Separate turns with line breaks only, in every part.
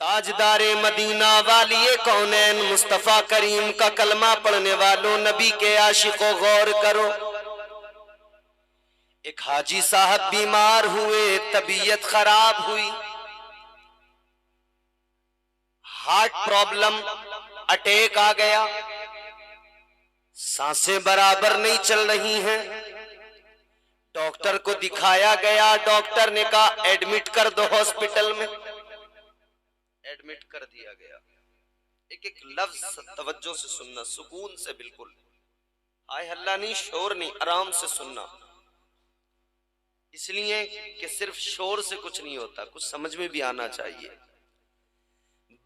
ताजदारे Medina वालिए कौनैन Mustafa करीम का कलमा पढ़ने वालों, नबी के आशिकों, गौर करो। एक हाजी साहब बीमार हुए, तबीयत खराब हुई, हार्ट प्रॉब्लम, अटैक आ गया, सांसें बराबर नहीं चल रही हैं। डॉक्टर को दिखाया गया, डॉक्टर ने कहा एडमिट कर दो हॉस्पिटल में। एडमिट कर दिया गया। एक एक लफ्ज तवज्जो से सुनना, सुकून से, बिल्कुल हाय हल्ला नहीं, शोर नहीं, आराम से सुनना। इसलिए कि सिर्फ शोर से कुछ नहीं होता, कुछ समझ में भी आना चाहिए।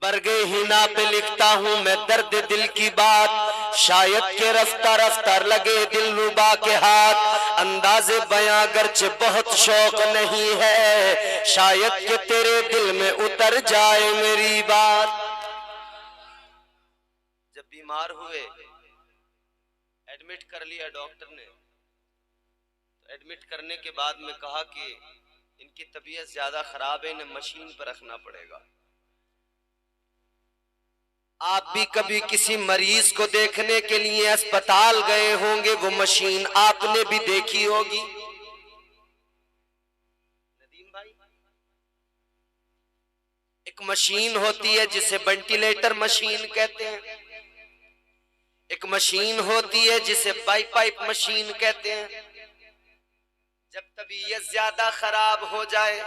बरगे हिना पे लिखता हूं मैं दर्द दिल की बात, शायद के रफ्ता रफ्ता लगे दिल रुबा के हाथ। अंदाज़े बयां गर्चे बहुत शौक नहीं है, शायद के तेरे दिल में उतर जाए मेरी बात। जब बीमार हुए, एडमिट कर लिया डॉक्टर ने। एडमिट करने के बाद में कहा कि इनकी तबीयत ज्यादा खराब है, इन्हें मशीन पर रखना पड़ेगा। आप भी कभी किसी मरीज को देखने के लिए अस्पताल गए होंगे, वो मशीन आपने भी देखी होगी। नदीम भाई, एक मशीन होती है जिसे वेंटिलेटर मशीन कहते हैं, एक मशीन होती है जिसे बाईपाइप मशीन कहते हैं। जब तबीयत ज्यादा खराब हो जाए,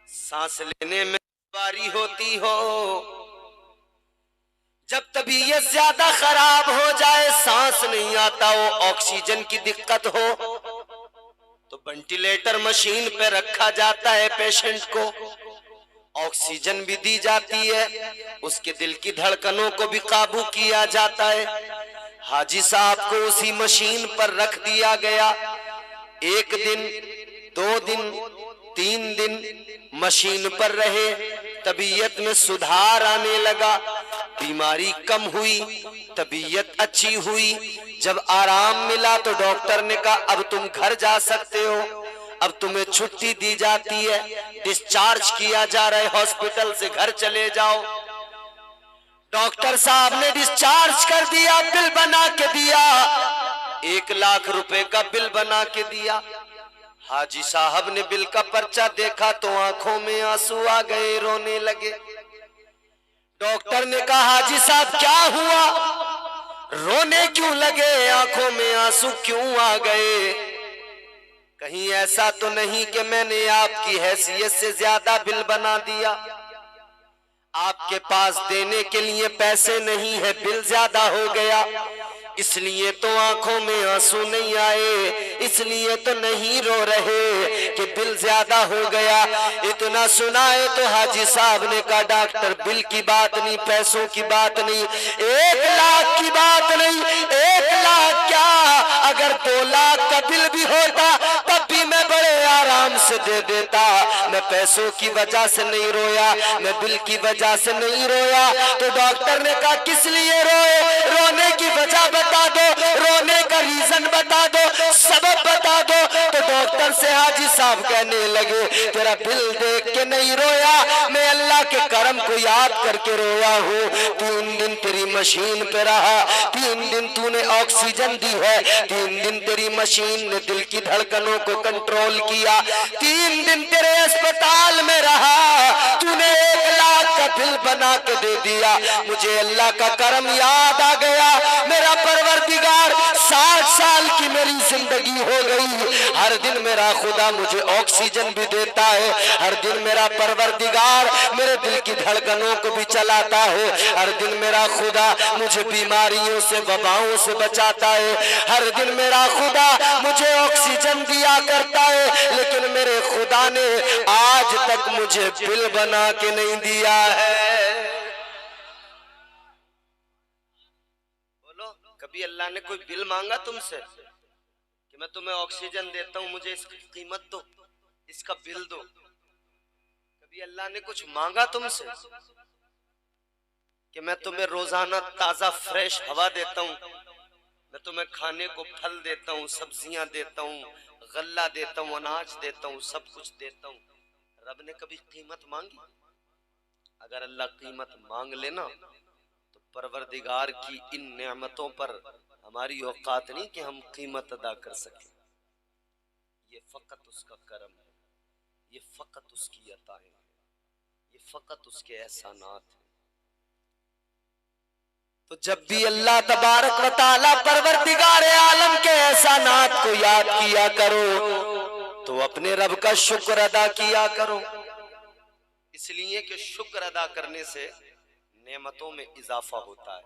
सांस लेने में बारी होती हो, जब तबीयत ज्यादा खराब हो जाए, सांस नहीं आता हो, ऑक्सीजन की दिक्कत हो, तो वेंटिलेटर मशीन पे रखा जाता है पेशेंट को। ऑक्सीजन भी दी जाती है, उसके दिल की धड़कनों को भी काबू किया जाता है। हाजी साहब को उसी मशीन पर रख दिया गया। एक दिन, 2 दिन, 3 दिन मशीन पर रहे, तबीयत में सुधार आने लगा, बीमारी कम हुई, तबीयत अच्छी हुई। जब आराम मिला तो डॉक्टर ने कहा अब तुम घर जा सकते हो, अब तुम्हें छुट्टी दी जाती है, डिस्चार्ज किया जा रहा है हॉस्पिटल से, घर चले जाओ। डॉक्टर साहब ने डिस्चार्ज कर दिया, बिल बना के दिया, 1 लाख रुपए का बिल बना के दिया। हाजी साहब ने बिल का पर्चा देखा तो आंखों में आंसू आ गए, रोने लगे। डॉक्टर ने कहा हाजी साहब क्या हुआ, रोने क्यों लगे, आंखों में आंसू क्यों आ गए? कहीं ऐसा तो नहीं कि मैंने आपकी हैसियत से ज्यादा बिल बना दिया? आपके पास देने के लिए पैसे नहीं है, बिल ज्यादा हो गया, इसलिए तो आंखों में आंसू नहीं आए, इसलिए तो नहीं रो रहे कि बिल ज्यादा हो गया। इतना सुनाए तो हाजी साहब ने कहा डॉक्टर बिल की बात नहीं, पैसों की बात नहीं, 1 लाख की बात नहीं, 1 लाख क्या, अगर 2 लाख का बिल भी होता तब भी मैं बड़े आराम से दे देता। मैं पैसों की वजह से नहीं रोया, मैं बिल की वजह से नहीं रोया। तो डॉक्टर ने कहा किस लिए रोए, रोने की वजह बता दो, रोने का रीजन बता दो, सबब बता दो। तो डॉक्टर से हाजी साहब कहने लगे तेरा बिल देख के नहीं रोया, मैं अल्लाह के करम को याद करके रोया हूँ। 3 दिन तेरी मशीन पे रहा, 3 दिन तूने ऑक्सीजन दी है, 3 दिन तेरी मशीन ने दिल की धड़कनों को कंट्रोल किया, 3 दिन तेरे अस्पताल में रहा, तूने 1 लाख का बिल बना के दे दिया। मुझे अल्लाह का करम याद आ गया, मेरा परवरदिगार 60 साल की मेरी जिंदगी हो गई, हर दिन मेरा खुदा मुझे ऑक्सीजन भी देता है, हर दिन मेरा परवरदिगार मेरे दिल की धड़कनों को भी चलाता है, हर दिन मेरा खुदा मुझे बीमारियों से, वबाओं से बचाता है, हर दिन मेरा खुदा मुझे ऑक्सीजन दिया करता है। लेकिन मेरे खुदा ने आज तक मुझे बिल बना के नहीं दिया है। कभी अल्लाह ने कोई बिल मांगा तुमसे कि मैं तुम्हें ऑक्सीजन देता हूं, मुझे इसकी कीमत दो, इसका बिल दो? कभी अल्लाह ने कुछ मांगा तुमसे कि मैं तुम्हें रोजाना ताजा फ्रेश हवा देता हूं, मैं तुम्हें खाने को फल देता हूं, सब्जियां देता हूं, गल्ला देता हूं, अनाज देता हूं, सब कुछ देता हूं? रब ने कभी कीमत मांगी? अगर अल्लाह कीमत मांग लेना तो परवरदिगार की इन नेमतों पर हमारी औकात नहीं कि हम कीमत अदा कर सकें। ये फकत उसका करम है, ये फकत उसकी अताएं हैं, ये फकत उसके एहसानात हैं। तो जब भी अल्लाह तबारक व तआला परवरदिगार आलम के एहसानात को याद किया करो तो अपने रब का शुक्र अदा किया करो, इसलिए कि शुक्र अदा करने से नेमतों में इजाफा होता है,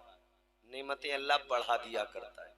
नेमतें अल्लाह बढ़ा दिया करता है।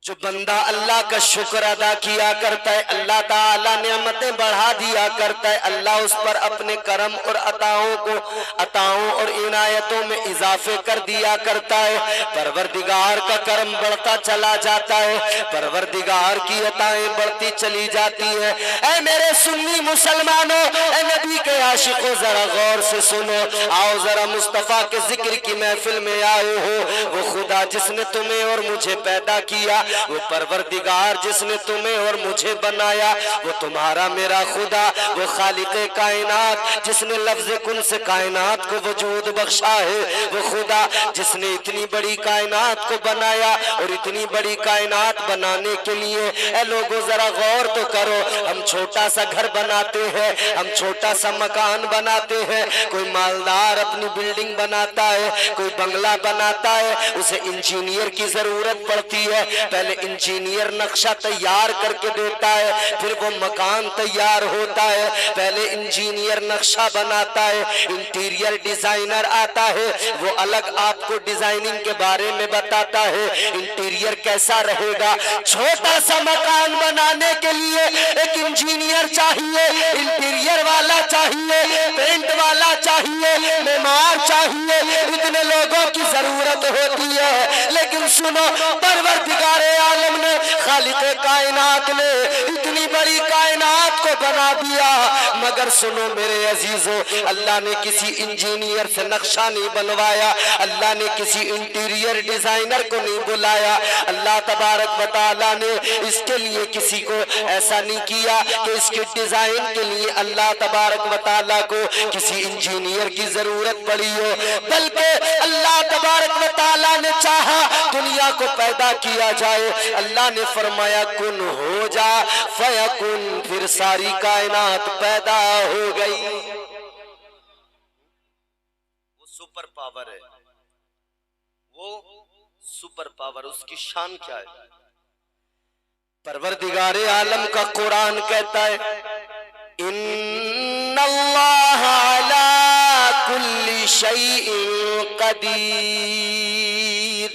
जो बंदा अल्लाह का शुक्र अदा किया करता है अल्लाह ताला नेमतें बढ़ा दिया करता है, अल्लाह उस पर अपने करम और अताओं और इनायतों में इजाफे कर दिया करता है। परवरदिगार का करम बढ़ता चला जाता है, परवरदिगार की अताएं बढ़ती चली जाती है। ऐ मेरे सुन्नी मुसलमानों, ऐ नबी के आशिकों, जरा गौर से सुनो, आओ जरा मुस्तफा के जिक्र की महफिल में आए हो। वो खुदा जिसने तुम्हें और मुझे पैदा किया, वो परवरदिगार जिसने तुम्हें और मुझे बनाया, वो तुम्हारा मेरा खुदा, वो खालिक़े कायनात जिसने लफ्ज़ कुन से कायनात को वजूद बख्शा है, वो खुदा जिसने इतनी बड़ी कायनात को बनाया और इतनी बड़ी कायनात बनाने के लिए ऐ लोगों जरा गौर तो करो। हम छोटा सा घर बनाते हैं, हम छोटा सा मकान बनाते हैं, कोई मालदार अपनी बिल्डिंग बनाता है, कोई बंगला बनाता है, उसे इंजीनियर की जरूरत पड़ती है। पहले इंजीनियर नक्शा तैयार करके देता है, फिर वो मकान तैयार होता है। पहले इंजीनियर नक्शा बनाता है, इंटीरियर डिजाइनर आता है, वो अलग आपको डिजाइनिंग के बारे में बताता है, इंटीरियर कैसा रहेगा। छोटा सा मकान बनाने के लिए एक इंजीनियर चाहिए, इंटीरियर वाला चाहिए, पेंट वाला चाहिए, मेमार चाहिए, इतने लोगों की जरूरत होती है। लेकिन सुनो, परवरदिगार आलम ने, खालिक़े कायनात ने इतनी बड़ी कायनात को बना दिया, मगर सुनो मेरे अजीजों, अल्लाह ने किसी इंजीनियर से नक्शा नहीं बनवाया, अल्लाह ने किसी इंटीरियर डिजाइनर को नहीं बुलाया, अल्लाह तबारक व तआला ने इसके लिए किसी को ऐसा नहीं किया कि इसके डिजाइन के लिए अल्लाह तबारक व तआला को किसी इंजीनियर की जरूरत पड़ी हो, बल्कि अल्लाह तबारक व तआला ने चाहा दुनिया को पैदा किया जाए। अल्लाह ने फरमाया कुन हो जा फयकुन, फिर सारी कायनात पैदा हो गई। वो सुपर पावर है, वो सुपर पावर, उसकी शान क्या है? परवरदिगारे आलम का कुरान कहता है इन्नल्लाह अला कुल्ली शैइन कदीर।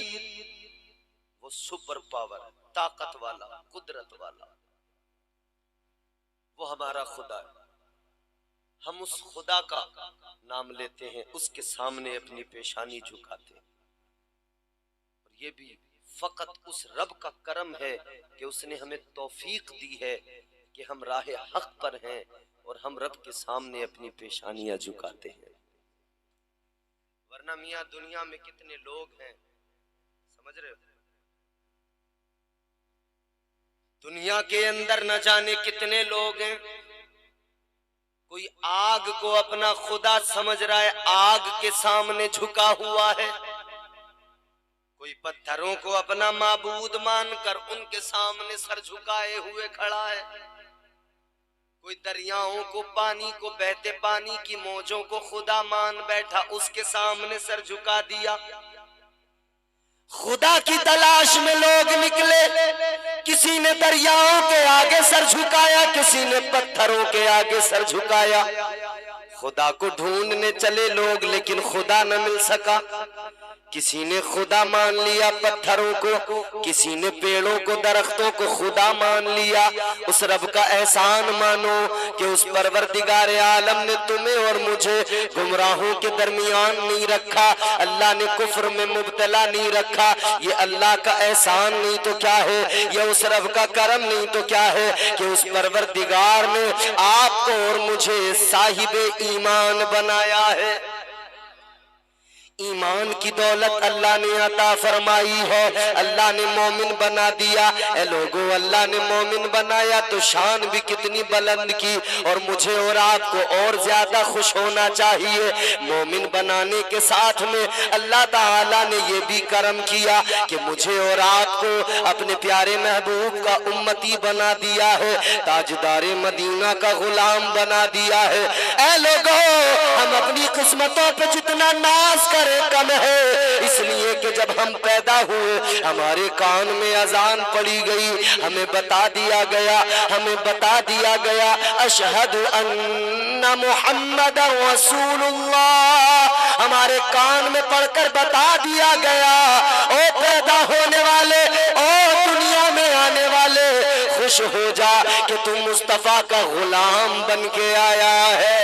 वो सुपर पावर, ताकत वाला, कुदरत वाला, वो हमारा खुदा है। हम उस खुदा का नाम लेते हैं, उसके सामने अपनी पेशानी झुकाते हैं। और ये भी फकत उस रब का करम है कि उसने हमें तौफीक दी है कि हम राह हक पर हैं और हम रब के सामने अपनी पेशानियां झुकाते हैं। वरना मियाँ दुनिया में कितने लोग हैं, समझ रहे हो? दुनिया के अंदर न जाने कितने लोग हैं। कोई आग को अपना खुदा समझ रहा है, आग के सामने झुका हुआ है। कोई पत्थरों को अपना माबूद मानकर उनके सामने सर झुकाए हुए खड़ा है। कोई दरियाओं को, पानी को, बहते पानी की मौजों को खुदा मान बैठा, उसके सामने सर झुका दिया। खुदा की तलाश में लोग निकले, किसी ने दरियाओं के आगे सर झुकाया, किसी ने पत्थरों के आगे सर झुकाया। खुदा को ढूंढने चले लोग, लेकिन खुदा न मिल सका। किसी ने खुदा मान लिया पत्थरों को, किसी ने पेड़ों को, दरख्तों को खुदा मान लिया। उस रब का एहसान मानो कि उस परवरदिगार आलम ने तुम्हें और मुझे गुमराहों के दरमियान नहीं रखा, अल्लाह ने कुफ्र में मुब्तला नहीं रखा। ये अल्लाह का एहसान नहीं तो क्या है, ये उस रब का करम नहीं तो क्या है कि उस परवरदिगार ने आपको और मुझे साहिब ईमान बनाया है। ईमान की दौलत अल्लाह ने अता फरमाई है, अल्लाह ने मोमिन बना दिया। ए लोगों, अल्लाह ने मोमिन बनाया तो शान भी कितनी बुलंद की, और मुझे और आपको और ज्यादा खुश होना चाहिए। मोमिन बनाने के साथ में अल्लाह ताला ने ये भी करम किया कि मुझे और आपको अपने प्यारे महबूब का उम्मती बना दिया है, ताजदारे मदीना का गुलाम बना दिया है। ए लोगों, हम अपनी किस्मतों पे जितना नाज करें कम है, इसलिए कि जब हम पैदा हुए हमारे कान में अजान पड़ी गई, हमें बता दिया गया अशहदु अन्ना मुहम्मद रसूलुल्लाह। हमारे कान में पढ़कर बता दिया गया, ओ पैदा होने वाले, ओ दुनिया में आने वाले, खुश हो जा कि तुम मुस्तफा का गुलाम बन के आया है।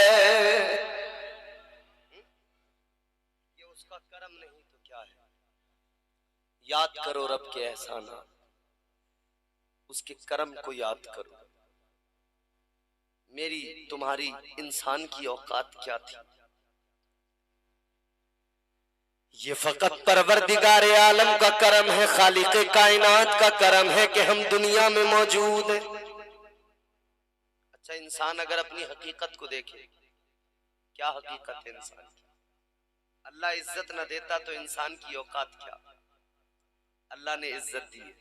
याद करो रब के एहसाना, उसके करम को याद करो। मेरी तुम्हारी इंसान की औकात क्या थी? ये फकत परवरदिगार आलम का करम है, खालिक कायनात का करम है कि हम दुनिया में मौजूद हैं। अच्छा, इंसान अगर अपनी हकीकत को देखे, क्या हकीकत है इंसान की? अल्लाह इज्जत न देता तो इंसान की औकात क्या? अल्लाह ने इज्जत दी है।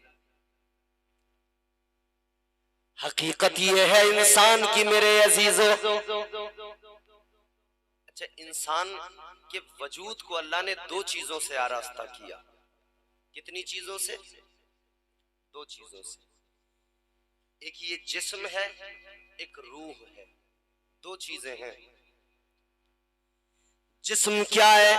हकीकत ये है इंसान की मेरे अजीजों। अच्छा, इंसान के वजूद को अल्लाह ने दो चीजों से आरास्ता किया। कितनी चीजों से? दो चीजों से। एक ये जिस्म है, एक रूह है। दो चीजें हैं। जिस्म क्या है?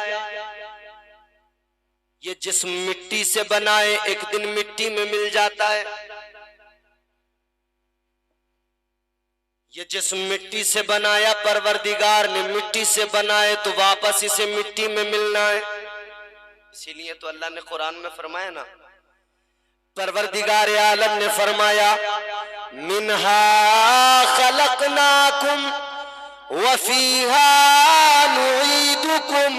ये जिस्म मिट्टी से बना है, एक दिन मिट्टी में मिल जाता है। ये जिस्म मिट्टी से बनाया परवरदिगार ने, मिट्टी से बनाए तो वापस इसे मिट्टी में मिलना है। इसीलिए तो अल्लाह ने कुरान में फरमाया ना, परवरदिगार आलम ने फरमाया मिन्हा खलकनाकुम व फीहा नुईदुकुम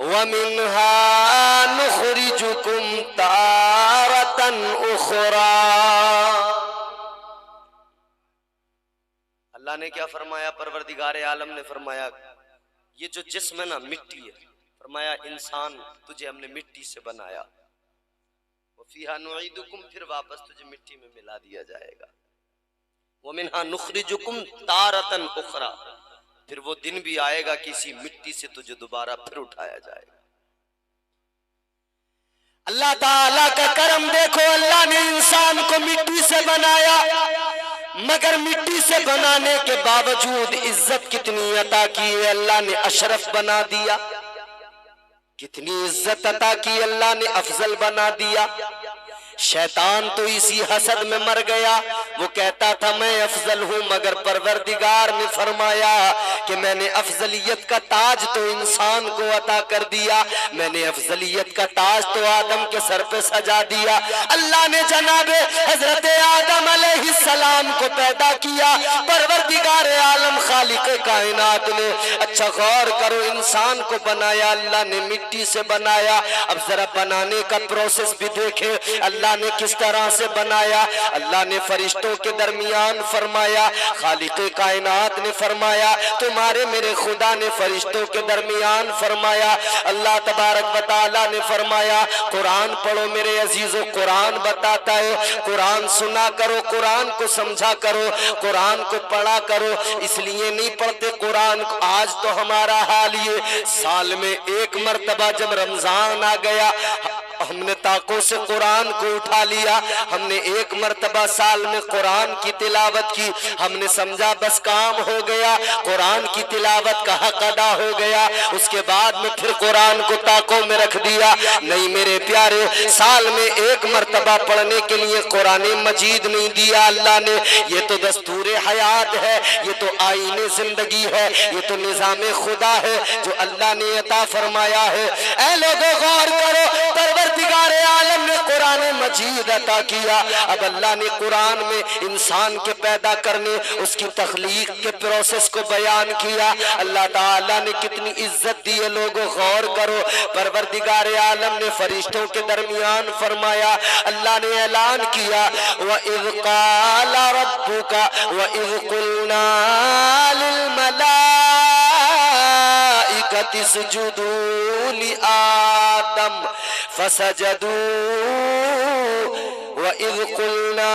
व मिन्हा नुखरिजुकुम तारतन उखरा। अल्लाह ने क्या फरमाया? परवरदिगार आलम ने फरमाया ये जो जिस्म है ना, मिट्टी है। फरमाया इंसान तुझे हमने मिट्टी से बनाया, वफीहा नुईदुकुम, फिर वापस तुझे मिट्टी में मिला दिया जाएगा। व मिन्हा नुखरिजुकुम तारतन उखरा, फिर वो दिन भी आएगा कि इसी मिट्टी से तुझे दोबारा फिर उठाया जाएगा। अल्लाह ताला का करम देखो, अल्लाह ने इंसान को मिट्टी से बनाया, मगर मिट्टी से बनाने के बावजूद इज्जत कितनी अता की है, अल्लाह ने अशरफ बना दिया। कितनी इज्जत अता की, अल्लाह ने अफजल बना दिया। शैतान तो इसी हसद में मर गया, वो कहता था मैं अफजल हूं, मगर परवरदिगार ने फरमाया कि मैंने अफजलियत का ताज तो इंसान को अता कर दिया, मैंने अफजलियत का ताज तो आदम के सर पे सजा दिया। अल्लाह ने जनाबे हजरत आदम अलैहिस्सलाम को पैदा किया, परवरदिगार आलम खालिक कायनात ने। अच्छा गौर करो, इंसान को बनाया अल्लाह ने मिट्टी से बनाया। अब जरा बनाने का प्रोसेस भी देखे अल्लाह ने किस तरह से बनाया। अल्लाह ने फरिश्तों के दरमियान फरमाया, खालिक कायनात ने फरमाया, तुम्हारे मेरे खुदा ने फरिश्तों के दरमियान फरमाया। अल्लाह तबारक व तआला ने फरमाया कुरान पढ़ो मेरे अजीजों, कुरान बताता है, कुरान सुना करो, कुरान को समझा करो, कुरान को पढ़ा करो। इसलिए नहीं पढ़ते कुरान को। आज तो हमारा हाल ये, साल में एक मर्तबा जब रमजान आ गया हमने ताकों से कुरान को उठा लिया, हमने एक मर्तबा साल में कुरान की तिलावत की, हमने समझा बस काम हो गया, कुरान की तिलावत का हक अदा हो गया, उसके बाद में फिर कुरान को ताकों में रख दिया। नहीं मेरे प्यारे, साल में एक मर्तबा पढ़ने के लिए कुरान मजीद नहीं दिया अल्लाह ने। ये तो दस्तूर हयात है, ये तो आईने जिंदगी है, ये तो निजाम खुदा है जो अल्लाह ने अता फरमाया है। ऐ लोगों गौर करो, परवर परवरदिगार आलम ने कुरान मजीद अता किया। अब अल्लाह ने कुरान में इंसान के पैदा करने, उसकी तख्लीक के प्रोसेस को बयान किया। अल्लाह ताला ने कितनी इज्जत दी है, लोगों गौर करो। परवरदिगार आलम ने फरिश्तों के दरमियान फरमाया, अल्लाह ने ऐलान किया, व इज़ क़ाला रब्बुका व इज़ क़ुलना लिल मलाइकति इसजुदू लि आदम फसजदू व इज़ क़ुलना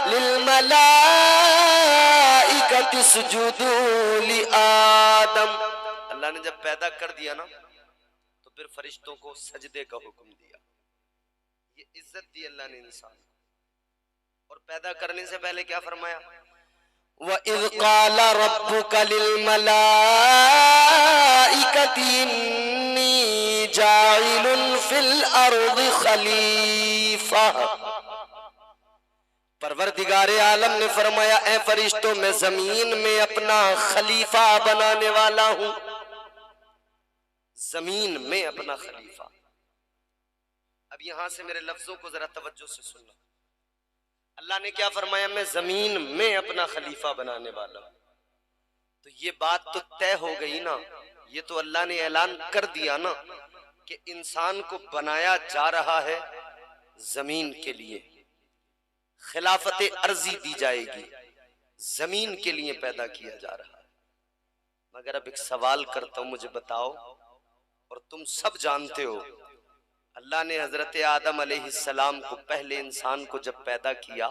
लिल मलाइकति इसजुदू लि आदम। अल्लाह ने जब पैदा कर दिया ना, तो फिर फरिश्तों को सजदे का हुक्म दिया। ये इज्जत दी अल्लाह ने इंसान को। और पैदा करने से पहले क्या फरमाया, व इज़ क़ाला रब्बुका लिल मलाइकति इन्नी जाइलुन फिल अर्दि खलीफा। परवरदिगार आलम ने फरमाया, ए फरिश्तों मैं जमीन में अपना खलीफा बनाने वाला हूं। जमीन में अपना खलीफा। अब यहां से मेरे लफ्जों को जरा तवज्जो से सुनना। अल्लाह ने क्या फरमाया, मैं जमीन में अपना खलीफा बनाने वाला हूं। तो ये बात तो तय हो गई ना, ये तो अल्लाह ने ऐलान कर दिया ना कि इंसान को बनाया जा रहा है जमीन के लिए, खिलाफत अर्जी दी जाएगी, जमीन के लिए पैदा किया जा रहा है। मगर अब एक सवाल करता हूं, मुझे बताओ, और तुम सब जानते हो, अल्लाह ने हजरत आदम अलैहिस्सलाम को, पहले इंसान को जब पैदा किया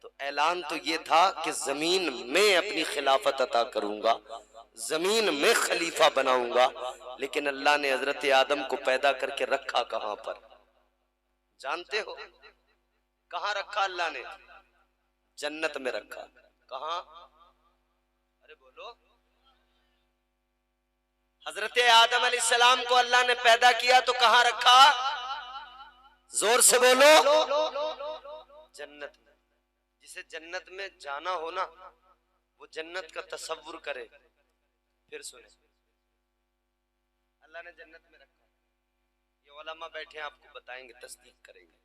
तो ऐलान तो ये था कि जमीन में अपनी खिलाफत अता करूंगा, जमीन में खलीफा बनाऊंगा। लेकिन अल्लाह ने हजरत आदम को पैदा करके रखा कहां पर, जानते हो? कहां रखा अल्लाह ने? जन्नत में रखा। कहां? अरे बोलो। हजरत आदम अलैहिस्सलाम को अल्लाह ने पैदा किया तो कहां रखा? जोर से बोलो। जन्नत में। जिसे जन्नत में जाना हो ना, वो जन्नत का तसव्वुर करे। फिर सुने, अल्लाह ने जन्नत में रखा। ये उलमा बैठे आपको बताएंगे, तस्दीक करेंगे।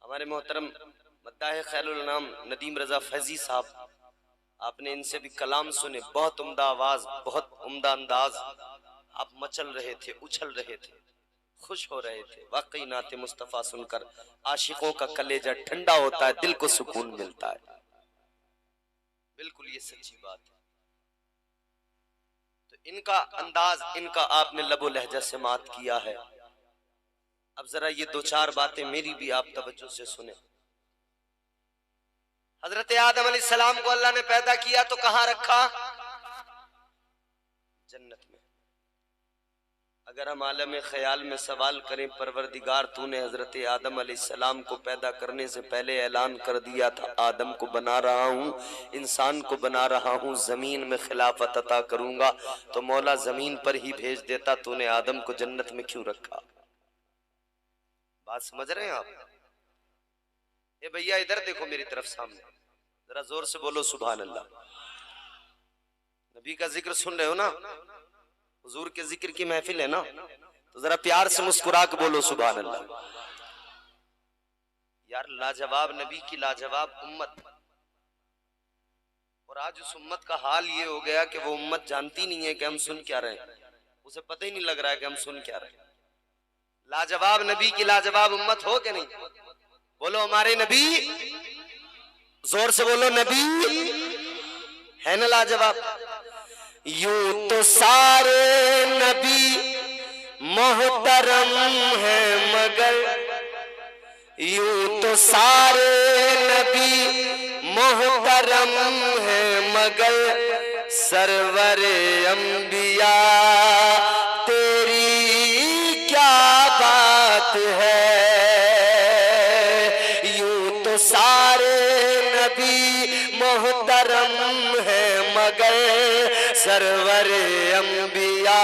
हमारे मोहतरम मद्दाह खैरुल नाम नदीम रजा फैजी साहब, आपने इनसे भी कलाम सुने, बहुत उम्दा आवाज, बहुत उम्दा अंदाज। आप मचल रहे थे, उछल रहे थे, खुश हो रहे थे। वाकई नाते मुस्तफा सुनकर आशिकों का कलेजा ठंडा होता है, दिल को सुकून मिलता है। बिल्कुल ये सच्ची बात है। तो इनका अंदाज, इनका आपने लबो लहजा से मात किया है। अब जरा ये दो चार बातें मेरी भी आप तवज्जो से सुने। हजरत आदम अलैहिस्सलाम को अल्लाह ने पैदा किया तो कहां रखा? जन्नत में। अगर हम आलम ख्याल में सवाल करें, परवरदिगार तूने हजरत आदम अलैहिस्सलाम को पैदा करने से पहले ऐलान कर दिया था, आदम को बना रहा हूं, इंसान को बना रहा हूं, जमीन में खिलाफत अता करूंगा, तो मौला जमीन पर ही भेज देता, तूने आदम को जन्नत में क्यों रखा? बात समझ रहे हैं आप? ए भैया इधर देखो मेरी तरफ सामने, जरा जोर से बोलो सुभान अल्लाह। नबी का जिक्र सुन रहे हो ना? हुजूर के जिक्र की महफिल है ना, तो जरा प्यार से मुस्कुरा के बोलो सुभान अल्लाह। यार लाजवाब नबी की लाजवाब उम्मत, और आज उस उम्मत का हाल ये हो गया कि वो उम्मत जानती नहीं है कि हम सुन क्या रहे हैं, उसे पता ही नहीं लग रहा है कि हम सुन क्या रहे हैं। लाजवाब नबी की लाजवाब उम्मत हो कि नहीं? बोलो हमारे नबी, जोर से बोलो नबी है ना लाजवाब। यूं तो सारे नबी मोहतरम है, मगर यूं तो सारे नबी मोहतरम है, मगर सरवरे अंबिया तेरी क्या बात है। यूं तो सारे नबी मोहतरम है, मगर सरवरे अंबिया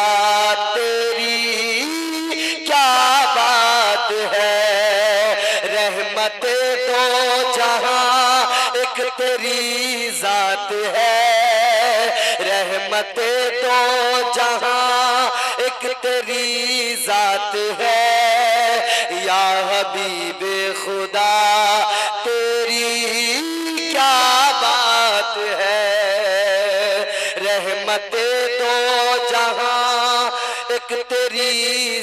तेरी क्या बात है। रहमते दो जहां एक तेरी जात है, रहमते दो जहां एक तेरी जात है। या हबीबे खुदा तेरी क्या बात है, रहमते दो जहां एक तेरी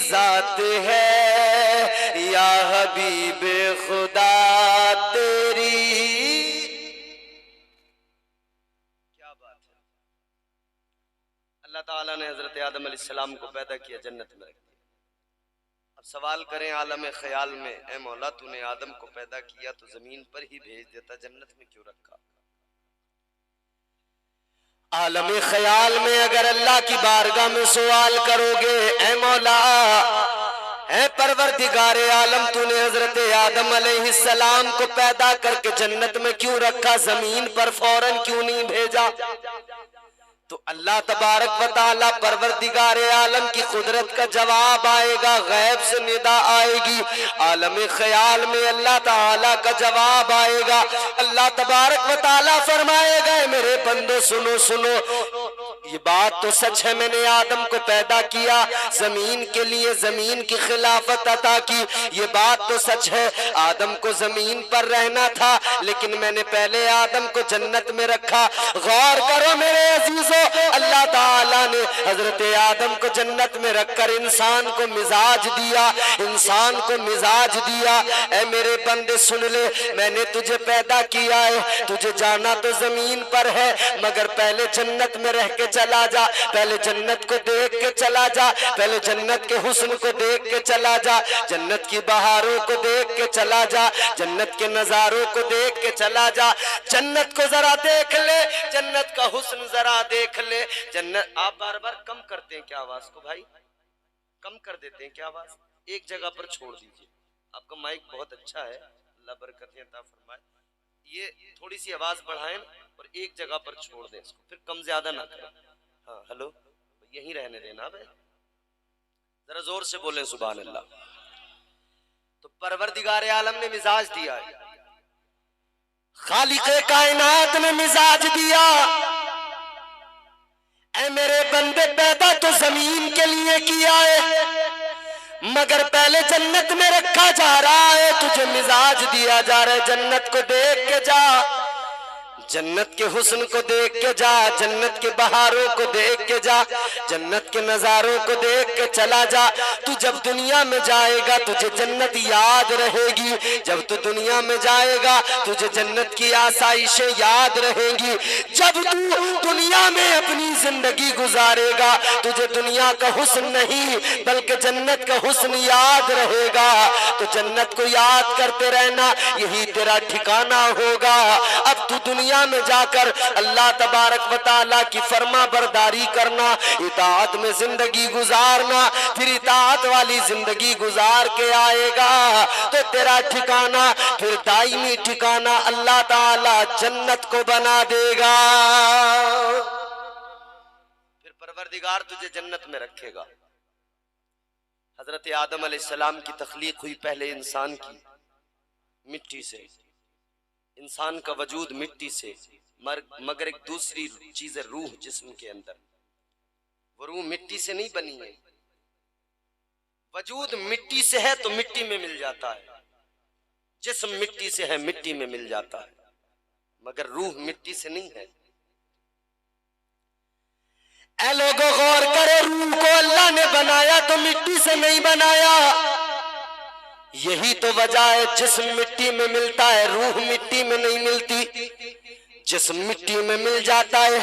जात है, या हबीबे खुदा तेरी क्या बात है। अल्लाह ताला ने हजरत आदम अलैहिस्सलाम को पैदा किया, जन्नत में रख दिया। अब सवाल करें आलम ख्याल में, ए मौला तूने आदम को पैदा किया तो जमीन पर ही भेज देता, जन्नत में क्यों रखा। आलम ख्याल में अगर अल्लाह की बारगाह में सवाल करोगे, ए मौला ए परवरदिगारे आलम तूने हजरत आदम अलैहिस्सलाम को पैदा करके जन्नत में क्यों रखा, जमीन पर फौरन क्यों नहीं भेजा। तो अल्लाह तबारक व तआला परवरदिगारे आलम की कुदरत का जवाब आएगा, गैब से निदा आएगी, आलम ख्याल में अल्लाह ताला का जवाब आएगा। अल्लाह तबारक व तआला फरमाएगा, मेरे बंदो सुनो सुनो, ये बात तो सच है, मैंने आदम को पैदा किया जमीन के लिए, जमीन की खिलाफत अता की, ये बात तो सच है, आदम को जमीन पर रहना था, लेकिन मैंने पहले आदम को जन्नत में रखा। गौर करो मेरे अजीजों, अल्लाह ताला ने हजरत आदम को जन्नत में रखकर इंसान को मिजाज दिया, इंसान को मिजाज दिया। ऐ मेरे बंदे सुन ले, मैंने तुझे पैदा किया है, तुझे जाना तो जमीन पर है, मगर पहले जन्नत में रह के चला जा, पहले जन्नत को देख के चला जा, पहले जन्नत के हुस्न को देख के चला जा, जन्नत की बहारों को देख के चला जा, जन्नत के नजारों को देख के चला जा, जन्नत को जरा देख ले, जन्नत का हुस्न जरा देख ले। जन्नत आप बार बार कम करते हैं क्या आवाज को भाई, कम कर देते हैं क्या आवाज, एक जगह पर छोड़ दीजिए, आपका माइक बहुत अच्छा है, अल्लाह बरकतें अता फरमाए, ये थोड़ी सी आवाज बढ़ाएं और एक जगह पर छोड़ दें इसको, फिर कम ज्यादा ना करें। हाँ हेलो, यहीं रहने देना भाई, जरा जोर से बोलें सुभान अल्लाह। तो परवरदिगार आलम ने मिजाज दिया है, खालिक़े कायनात ने मिजाज दिया। ऐ मेरे बंदे पैदा तो जमीन के लिए किया है, मगर पहले जन्नत में रखा जा रहा है, तुझे मिजाज दिया जा रहा है, जन्नत को देख के जा, जन्नत के हुस्न को देख के जा, जन्नत के बहारों को देख के जा, जन्नत के नजारों को देख के चला जा। तू जब दुनिया में जाएगा तुझे जन्नत याद रहेगी, जब तू दुनिया में जाएगा तुझे जन्नत की आसाइशें याद रहेंगी, जब तू दुनिया में अपनी जिंदगी गुजारेगा तुझे दुनिया का हुस्न नहीं बल्कि जन्नत का हुस्न याद रहेगा। तो जन्नत को याद करते रहना, यही तेरा ठिकाना होगा। अब तू दुनिया में जाकर अल्लाह तबारक व तआला की फर्मा बरदारी करना, इताअत में जिंदगी गुजारना, फिर इताअत वाली जिंदगी गुजार के आएगा तो तेरा ठिकाना फिर दायमी ठिकाना अल्लाह ताला जन्नत को बना देगा, फिर परवरदिगार तुझे जन्नत में रखेगा। हजरत आदम अलैहिस्सलाम की तख्लीक हुई पहले इंसान की मिट्टी से, इंसान का वजूद मिट्टी से, मगर एक दूसरी चीज है रूह जिस्म के अंदर, वो रूह मिट्टी से नहीं बनी है। वजूद मिट्टी से है तो मिट्टी में मिल जाता है, जिस्म मिट्टी से है मिट्टी में मिल जाता है, मगर रूह मिट्टी से नहीं है। ऐ लोगों गौर करो, रूह को अल्लाह ने बनाया तो मिट्टी से नहीं बनाया। यही तो वजह है जिस्म मिट्टी में मिलता है, रूह मिट्टी में नहीं मिलती। जिस्म मिट्टी में मिल जाता है,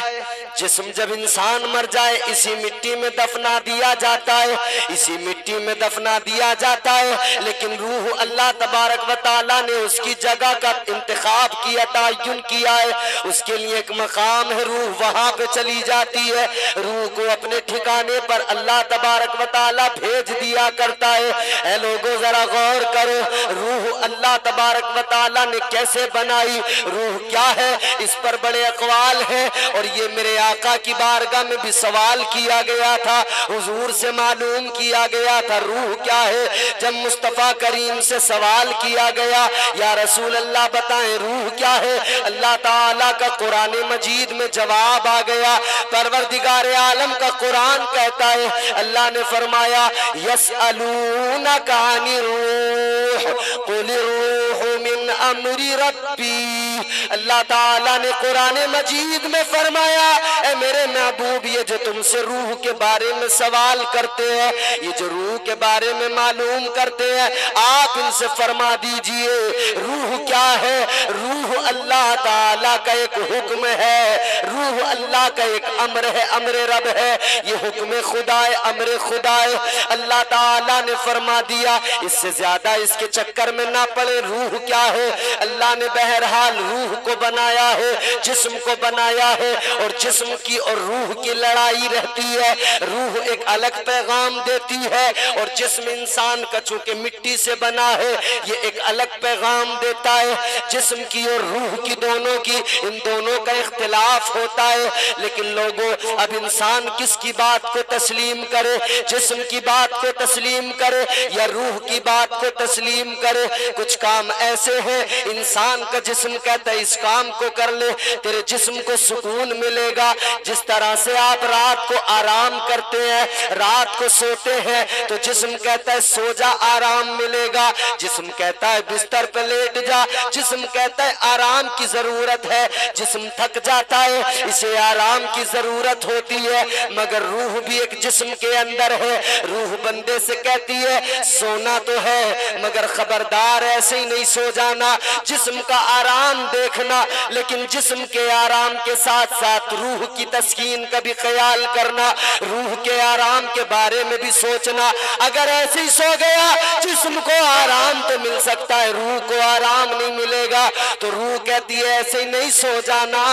जिस्म जब इंसान मर जाए इसी मिट्टी में दफना दिया जाता है, इसी मिट्टी में दफना दिया जाता है। लेकिन रूह अल्लाह तबारक व तआला ने उसकी जगह का इंतखाब किया, तयन किया है, उसके लिए एक मकाम है, रूह वहां पे चली जाती है। रूह को अपने ठिकाने पर अल्लाह तबारक व तआला भेज दिया करता है। ऐ लोगों जरा गौर करो, रूह अल्लाह तबारक व तआला ने कैसे बनाई, रूह क्या है, इस पर बड़े अकवाल हैं, और ये मेरे आका की बारगाह में भी सवाल किया गया था, हुजूर से मालूम किया गया था रूह क्या है। जब मुस्तफ़ा करीम से सवाल किया गया, या रसूल अल्लाह बताएं रूह क्या है, अल्लाह ताला का कुरान मजीद में जवाब आ गया। परवरदिगार आलम का कुरान कहता है, अल्लाह ने फरमाया यसअलूनका अनिर रूह कुल रूह मिन अम्रि रब्बी। अल्लाह ताला ने कुरान मजीद में फरमाया, ए मेरे महबूब, ये जो तुमसे रूह के बारे में सवाल करते हैं, ये जो रूह के बारे में मालूम करते हैं, आप इनसे फरमा दीजिए रूह क्या है। रूह अल्लाह ताला का एक हुक्म है, रूह अल्लाह का एक अम्र है, अम्र रब है, ये हुक्म खुदा है, अम्र खुदा है। अल्लाह ताला ने फरमा दिया, इससे ज्यादा इसके चक्कर में ना पड़े। रूह क्या है? अल्लाह ने बहरहाल रूह को बनाया है, जिस्म को बनाया है, और जिस्म की और रूह की लड़ाई रहती है। रूह एक अलग पैगाम देती है, और जिस्म इंसान का चूंकि मिट्टी से बना है, ये एक अलग पैगाम देता है। जिस्म की और रूह की, दोनों की, इन दोनों का इख्तिलाफ होता है। लेकिन लोगों, अब इंसान किसकी बात को तस्लीम करे? जिस्म की बात को तस्लीम करे या रूह की बात को तस्लीम करे? कुछ काम ऐसे हैं, इंसान का जिस्म कहता है इस काम को कर ले, तेरे जिस्म को सुकून मिलेगा। जिस तरह से आप रात को आराम करते हैं, रात को सोते हैं, तो जिस्म कहता है सो जा, आराम मिलेगा। जिस्म कहता है बिस्तर पे लेट जा, जिस्म कहता है आराम की जरूरत है। जिस्म थक जाता है, इसे आराम की जरूरत होती है। मगर रूह भी एक जिस्म के अंदर है। रूह बंदे से कहती है सोना तो है, मगर खबरदार ऐसे ही नहीं सो जाना, जिस्म का आराम देखना, लेकिन जिस्म के आराम के साथ साथ रूह की तस्कीन का भी ख्याल करना, रूह के आराम के बारे में भी सोचना। अगर ऐसे ही सो गया, जिस्म को आराम तो मिल सकता है, रूह को आराम नहीं मिलेगा। तो रूह कहती है ऐसे ही नहीं सो जाना,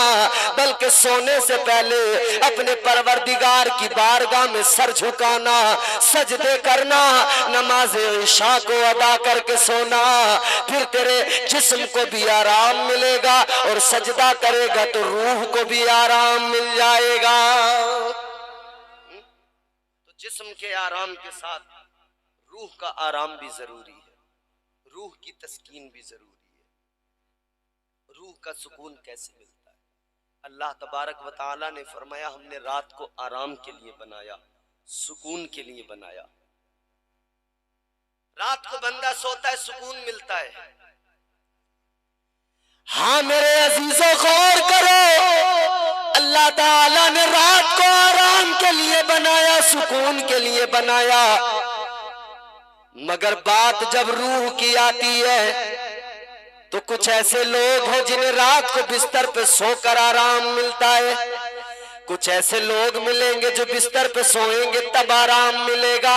बल्कि सोने से पहले अपने परवरदिगार की बारगाह में सर झुकाना, सजदे करना, नमाज इशा को अदा करके सोना, फिर तेरे जिस्म को भी आराम मिलेगा, और सजदा करेगा तो रूह को भी आराम मिल जाएगा। तो जिस्म के आराम के साथ रूह का आराम भी जरूरी है, रूह की तस्कीन भी जरूरी है। रूह का सुकून कैसे मिलता है? अल्लाह तबारक व तआला ने फरमाया, हमने रात को आराम के लिए बनाया, सुकून के लिए बनाया। रात को बंदा सोता है, सुकून मिलता है। हाँ मेरे अजीजों, गौर करो, अल्लाह ताला ने रात को आराम के लिए बनाया, सुकून के लिए बनाया। मगर बात जब रूह की आती है, तो कुछ ऐसे लोग हैं जिन्हें रात को बिस्तर पे सोकर आराम मिलता है। कुछ ऐसे लोग मिलेंगे जो बिस्तर पे सोएंगे तब आराम मिलेगा,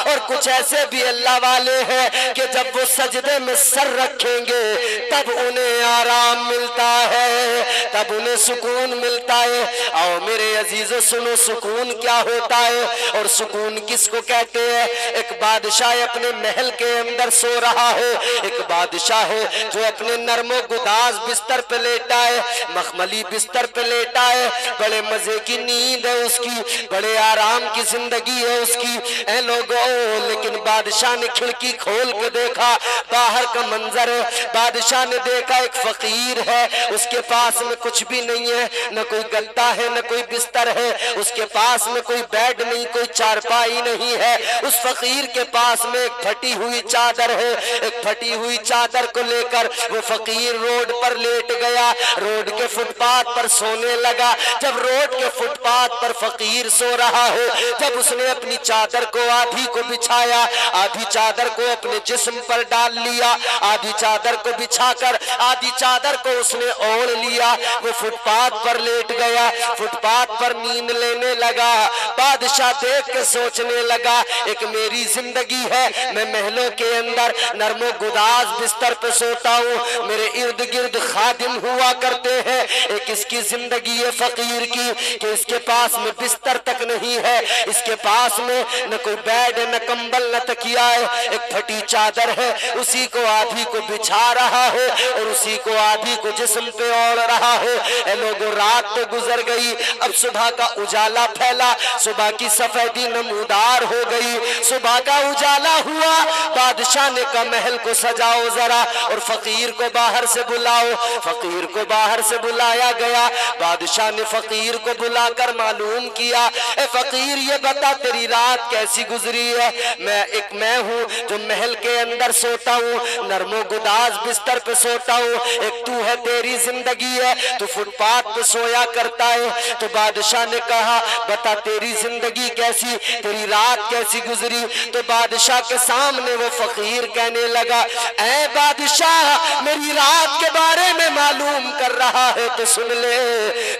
और कुछ ऐसे भी अल्लाह वाले हैं कि जब वो सजदे में सर रखेंगे तब उन्हें आराम मिलता है, तब उन्हें सुकून मिलता है। आओ मेरे अजीजों, सुनो सुकून क्या होता है और सुकून किसको कहते हैं। एक बादशाह अपने महल के अंदर सो रहा हो, एक बादशाह है जो अपने नरमो गुदाज बिस्तर पे लेटा है, मखमली बिस्तर पे लेटा है, बड़े मजे की नींद है उसकी, बड़े आराम की जिंदगी है उसकी। ऐ लोगों, लेकिन बादशाह ने खिड़की खोल के देखा, बाहर का मंजर है। बादशाह ने देखा एक फकीर है, उसके पास में कुछ भी नहीं है, न कोई गद्दा है, न कोई बिस्तर है, उसके पास में कोई बेड नहीं, कोई चारपाई नहीं है। उस फकीर के पास में एक फटी हुई चादर है। एक फटी हुई चादर को लेकर वो फकीर रोड पर लेट गया, रोड के फुटपाथ पर सोने लगा। जब रोड के फुटपाथ पर फकीर सो रहा हो, जब उसने अपनी चादर को आधी को बिछाया, आधी चादर को अपने जिस्म पर डाल लिया, आधी चादर को बिछाकर आधी चादर को उसने ओढ़ लिया, वो फुटपाथ पर लेट गया, फुटपाथ पर नींद लेने लगा। बादशाह देख के सोचने लगा, एक मेरी जिंदगी है, मैं महलों के अंदर नरमो गुदाज बिस्तर पे सोता हूँ, मेरे इर्द गिर्द खादिम हुआ करते हैं, एक इसकी जिंदगी है फकीर की, कि इसके पास में बिस्तर तक नहीं है, इसके पास में न कोई बेड न कंबल न तकिया है, एक फटी चादर है, उसी को आधी को बिछा रहा है और उसी को आधी को जिस्म पे ओढ़ रहा है। ए लोगों, रात तो गुजर गई, अब सुबह का उजाला फैला, सुबह की सफेदी नमूदार हो गई, सुबह का उजाला हुआ। बादशाह ने कहा महल को सजाओ जरा और फकीर को बाहर से बुलाओ। फकीर को बाहर से बुलाया गया। बादशाह ने फकीर को बुलाकर मालूम किया, ए फकीर ये बता तेरी रात कैसी गुजरी है? मैं हूँ जो महल के अंदर सोता हूँ, नरमो गुदाज बिस्तर पे सोता हूँ, एक तू है, तेरी जिंदगी है, तू फुटपाथ पे सोया करता है। तो बादशाह ने कहा बता तेरी जिंदगी कैसी, तेरी रात कैसी गुजरी? तो बादशाह के सामने वो फकीर कहने लगा, ऐ बादशाह मेरी रात के बारे में मालूम कर रहा है तो सुन ले,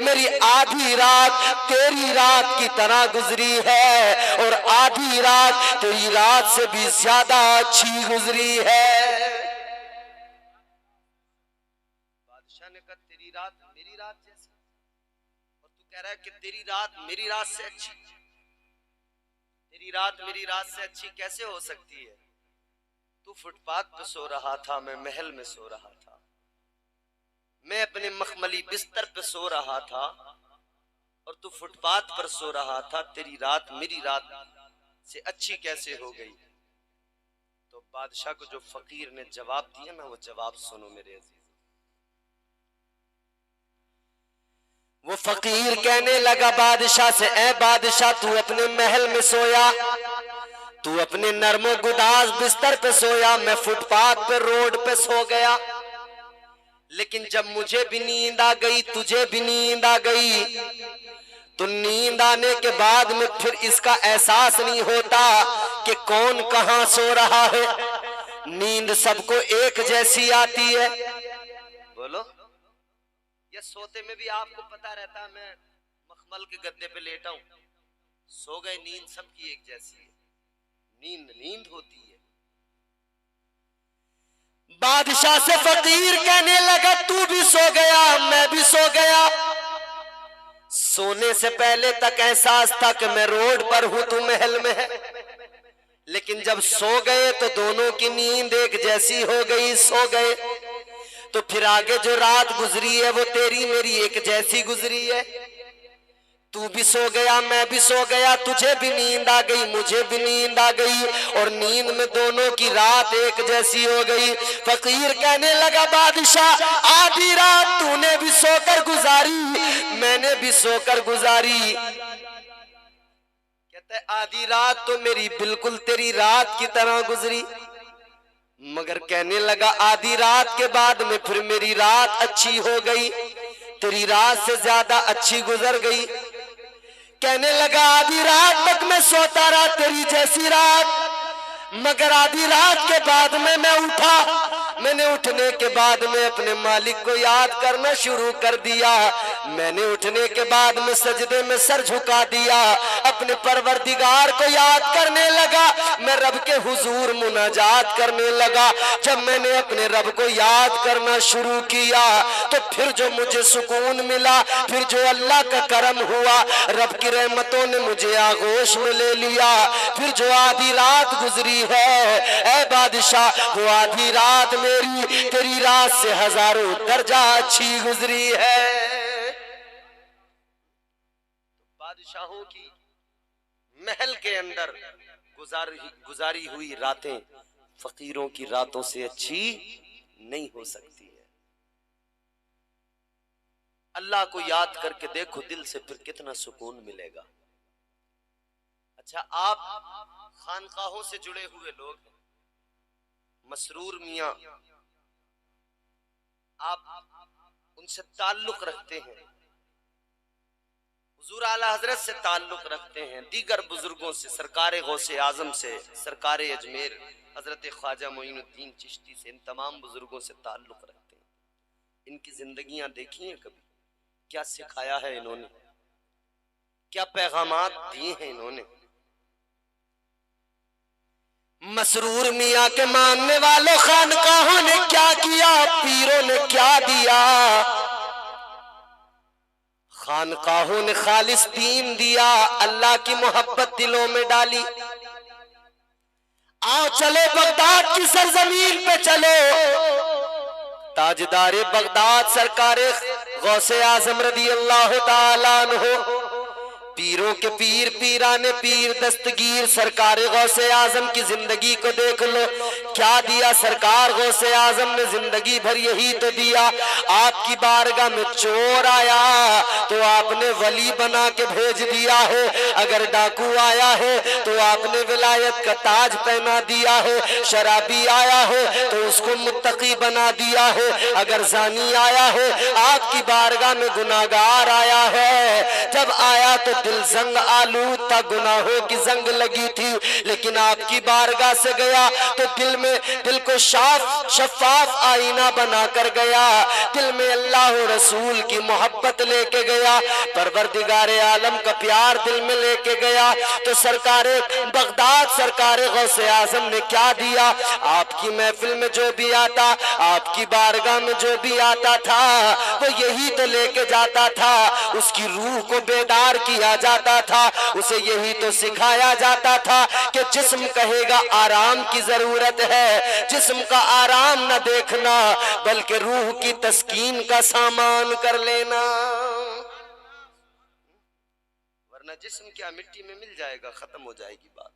मेरी आधी रात तेरी रात की तरह गुजरी है और आधी रात तेरी रात से भी ज्यादा अच्छी गुजरी है। बादशाह ने कहा तेरी रात मेरी रात जैसी, और तू कह रहा है कि तेरी रात मेरी रात से अच्छी? तेरी रात मेरी रात से अच्छी कैसे हो सकती है? तू फुटपाथ पे सो रहा था, मैं महल में सो रहा था, मैं अपने मखमली बिस्तर पे सो रहा था और तू फुटपाथ पर सो रहा था, तेरी रात मेरी रात से अच्छी कैसे हो गई? तो बादशाह को जो फकीर ने जवाब दिया ना, वो जवाब सुनो मेरे अजीज। वो फकीर कहने लगा बादशाह से, ऐ बादशाह तू अपने महल में सोया, तू अपने नरमो गुदाज बिस्तर पे सोया, मैं फुटपाथ पे रोड पे सो गया, लेकिन जब मुझे भी नींद आ गई, तुझे भी नींद आ गई, तो नींद आने के बाद में फिर इसका एहसास नहीं होता कि कौन कहां सो रहा है। नींद सबको एक जैसी आती है, बोलो, या सोते में भी आपको पता रहता मैं मखमल के गद्दे पे लेटा हूं, सो गए, नींद सबकी एक जैसी है, नींद नींद होती है। बादशाह से फकीर कहने लगा तू भी सो गया, मैं भी सो गया, सोने से पहले तक एहसास था कि मैं रोड पर हूं, तू महल में है, लेकिन जब सो गए तो दोनों की नींद एक जैसी हो गई, सो गए तो फिर आगे जो रात गुजरी है वो तेरी मेरी एक जैसी गुजरी है। तू भी सो गया, मैं भी सो गया, तुझे भी नींद आ गई, मुझे भी नींद आ गई, और नींद में दोनों की रात एक जैसी हो गई। फकीर कहने लगा बादशाह आधी रात तूने भी सोकर गुजारी, मैंने भी सोकर गुजारी। कहता है आधी रात तो मेरी बिल्कुल तेरी रात की तरह गुजरी, मगर कहने लगा आधी रात के बाद में फिर मेरी रात अच्छी हो गई, तेरी रात से ज्यादा अच्छी गुजर गई। कहने लगा आधी रात तक मैं सोता रहा तेरी जैसी रात, मगर आधी रात के बाद में मैं उठा, मैंने उठने के बाद में अपने मालिक को याद करना शुरू कर दिया, मैंने उठने के बाद में सजदे में सर झुका दिया, अपने परवरदिगार को याद करने लगा, मैं रब के हुजूर मुनाजात करने लगा। जब मैंने अपने रब को याद करना शुरू किया तो फिर जो मुझे सुकून मिला, फिर जो अल्लाह का करम हुआ, रब की रहमतों ने मुझे आगोश में ले लिया, फिर जो आधी रात गुजरी है ऐ बादशाह, वो आधी रात मेरी तेरी रात से हजारों दर्जा अच्छी गुजरी है। बादशाहों की महल के अंदर गुजारी हुई रातें फकीरों की रातों से अच्छी नहीं हो सकती है। अल्लाह को याद करके देखो दिल से, फिर कितना सुकून मिलेगा। अच्छा, आप खानकाहों से जुड़े हुए लोग, मसरूर मियां, आप उनसे ताल्लुक रखते हैं, हुजूर आला हजरत से ताल्लुक रखते हैं, दीगर बुजुर्गों से, सरकारे गौसे आजम से, सरकारे अजमेर हजरत ख्वाजा मोइनुद्दीन चिश्ती से, इन तमाम बुजुर्गों से ताल्लुक रखते हैं। इनकी जिंदगियां देखी हैं कभी? क्या सिखाया है इन्होंने, क्या पैगामात दिए हैं इन्होंने। मसरूर मियाँ के मानने वालों, खानकाहों ने क्या किया, पीरों ने क्या दिया, खानकाहों ने खालिस दीन दिया, अल्लाह की मोहब्बत दिलों में डाली। आओ चले बगदाद की सरजमीन पे चलो, ताजदारे बगदाद सरकारे गौसे आजम रदी अल्लाह ताला अन्हु, पीरों के पीर पीराने पीर दस्तगीर सरकारे गौसे आजम की जिंदगी को देख लो। क्या दिया सरकार गौसे आजम ने, जिंदगी भर यही तो दिया। आपकी बारगाह में चोर आया तो आपने वली बना के भेज दिया है, अगर डाकू आया है तो आपने विलायत का ताज पहना दिया है, शराबी आया है तो उसको मुत्तकी बना दिया है, अगर जानी आया है आपकी बारगाह में गुनाहगार आया है। जब आया तो दिल जंग आलूद था, गुनाहों की जंग लगी थी, लेकिन आपकी बारगाह से गया तो दिल को शफाफ आईना बना कर गया, दिल में अल्लाह और रसूल की मोहब्बत लेके गया, परवरदिगारे आलम का प्यार दिल में लेके गया। तो सरकारे बगदाद सरकारे गौसे आजम ने क्या दिया, आपकी महफिल में जो भी आता, आपकी बारगाह में जो भी आता था वो यही तो लेके जाता था, उसकी रूह को बेदार किया जाता था, उसे यही तो सिखाया जाता था कि जिस्म कहेगा आराम की जरूरत है, जिस्म का आराम न देखना बल्कि रूह की तस्कीन का सामान कर लेना, वरना जिस्म क्या मिट्टी में मिल जाएगा, खत्म हो जाएगी बात,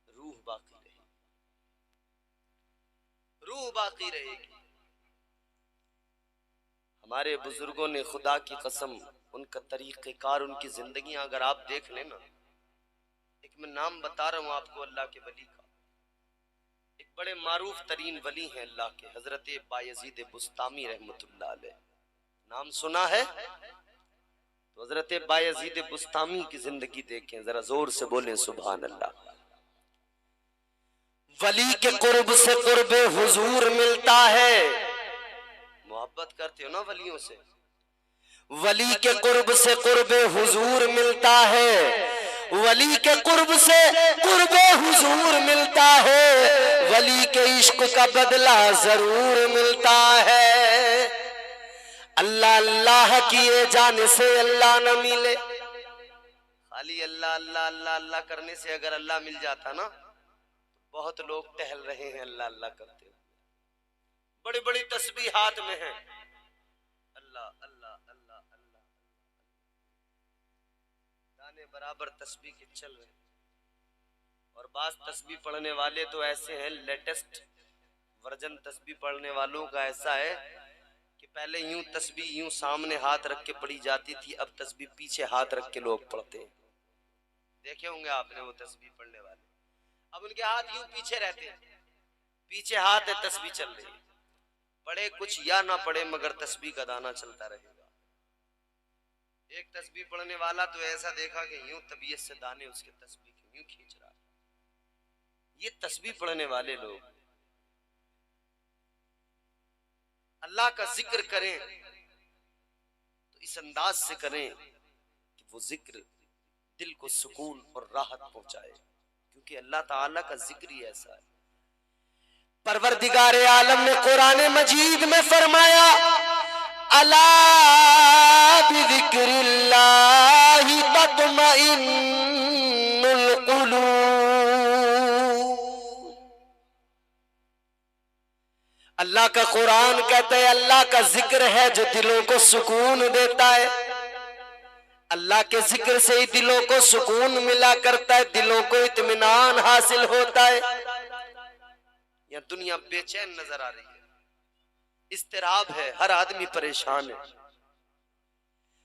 रूह बाकी रहेगी, रूह बाकी रहेगी। हमारे बुजुर्गों ने खुदा की कसम उनका तरीक़ेकार, उनकी जिंदगी अगर आप देख लेना, एक मैं नाम बता रहा हूं आपको अल्लाह के वली का, एक बड़े मारूफ तरीन वली हैं अल्लाह के, हजरत बायजीद बुस्तामी रहमतुल्लाह अलैह, नाम सुना है? तो हजरत बायजीद बुस्तामी की जिंदगी देखें, जरा जोर से बोलें सुभान अल्लाह। वली के कुर्ब से कुर्बे हुजूर मिलता है, मोहब्बत करते हो ना वलियों से, वली के कुर्ब से कुर्बे हुजूर मिलता है, वली के कुर्ब से कुर्बे हुजूर मिलता है, वली के इश्क का बदला जरूर मिलता है। अल्लाह अल्लाह किए जाने से अल्लाह न मिले, खाली अल्लाह अल्लाह अल्लाह अल्लाह करने से अगर अल्लाह मिल जाता ना, बहुत लोग टहल रहे हैं अल्लाह अल्लाह करते, बड़ी बड़ी तस्बीह हाथ में है, अल्लाह अल्लाह अल्लाह अल्लाह, दाने बराबर तस्बीह के चल रहे। और बात तस्बीह पढ़ने वाले तो ऐसे हैं, लेटेस्ट वर्जन तस्बीह पढ़ने वालों का ऐसा है कि पहले यूं तस्बीह यूं सामने हाथ रख के पढ़ी जाती थी, अब तस्बीह पीछे हाथ रख के लोग पढ़ते हैं, देखे होंगे आपने वो तस्बीह पढ़ने वाले, अब उनके हाथ यूं पीछे रहते हैं, पीछे हाथ है, तस्बीह चल रही है, पढ़े कुछ या ना पढ़े मगर तस्बीह का दाना चलता रहेगा। एक तस्बीह पढ़ने वाला तो ऐसा देखा कि यूं तबीयत से दाने उसके तस्बीह के यूं खींच रहा है। ये तस्बीह पढ़ने वाले लोग अल्लाह का जिक्र करें तो इस अंदाज से करें कि वो जिक्र दिल को सुकून और राहत पहुंचाए, क्योंकि अल्लाह ताला का जिक्र ही ऐसा है। परवरदिगारे आलम ने कुरान मजीद में फरमाया, अला बिज़िक्रिल्लाहि तत्मइन्नुल क़ुलूब। अल्लाह का कुरान कहता है अल्लाह का जिक्र है जो दिलों को सुकून देता है, अल्लाह के जिक्र से ही दिलों को सुकून मिला करता है, दिलों को इत्मीनान हासिल होता है। या दुनिया बेचैन नजर आ रही है, इस्तिराब है, हर आदमी परेशान है,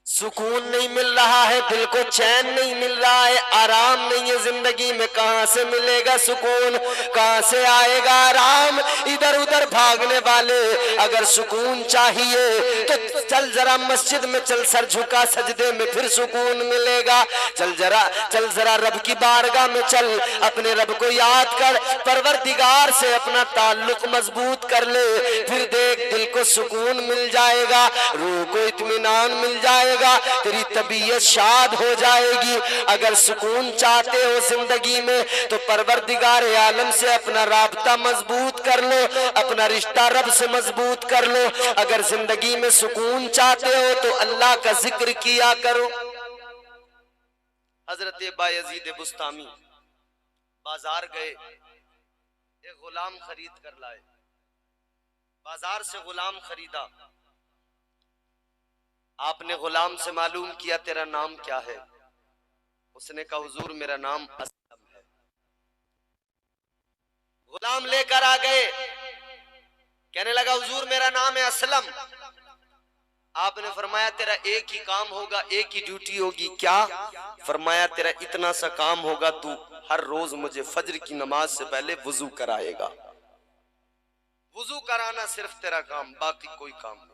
सुकून नहीं मिल रहा है, दिल को चैन नहीं मिल रहा है, आराम नहीं है जिंदगी में, कहां से मिलेगा सुकून, कहां से आएगा आराम। इधर उधर भागने वाले अगर सुकून चाहिए तो चल जरा मस्जिद में चल, सर झुका सजदे में, फिर सुकून मिलेगा। चल जरा रब की बारगाह में चल, अपने रब को याद कर, परवरदिगार से अपना ताल्लुक मजबूत कर ले, फिर देख दिल को सुकून मिल जाएगा, रूह को इत्मीनान मिल जाएगा, आएगा, तेरी तबीयत शाद हो जाएगी। अगर सुकून चाहते हो जिंदगी में तो परवरदिगार आलम से अपना राब्ता मजबूत कर लो, अपना रिश्ता रब से मजबूत कर लो। अगर जिंदगी में सुकून चाहते हो तो अल्लाह का जिक्र किया करो। हजरत बायजीद बुस्तामी बाजार गए, एक गुलाम खरीद कर लाए। बाजार से गुलाम खरीदा, आपने गुलाम से मालूम किया तेरा नाम क्या है? उसने कहा हुजूर मेरा नाम असलम है। गुलाम लेकर आ गए, कहने लगा हुजूर मेरा नाम है असलम। आपने फरमाया तेरा एक ही काम होगा, एक ही ड्यूटी होगी। क्या? फरमाया तेरा इतना सा काम होगा, तू हर रोज मुझे फजर की नमाज से पहले वुजू कराएगा। वुजू कराना सिर्फ तेरा काम, बाकी कोई काम नहीं।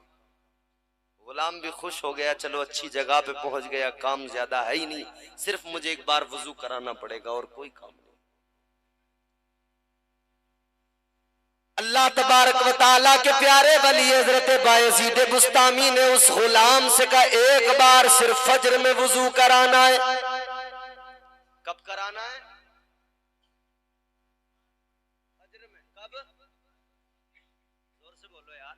गुलाम भी खुश हो गया, चलो अच्छी जगह पे पहुंच गया, काम ज्यादा है ही नहीं, सिर्फ मुझे एक बार वुजू कराना पड़ेगा और कोई काम नहीं। अल्लाह तबारक व तआला के प्यारे वली हजरत बायजीद बुस्तामी ने उस गुलाम से कहा एक बार सिर्फ फजर में वुजू कराना है। कब कराना है? फजर में। कब? जोर से बोलो यार।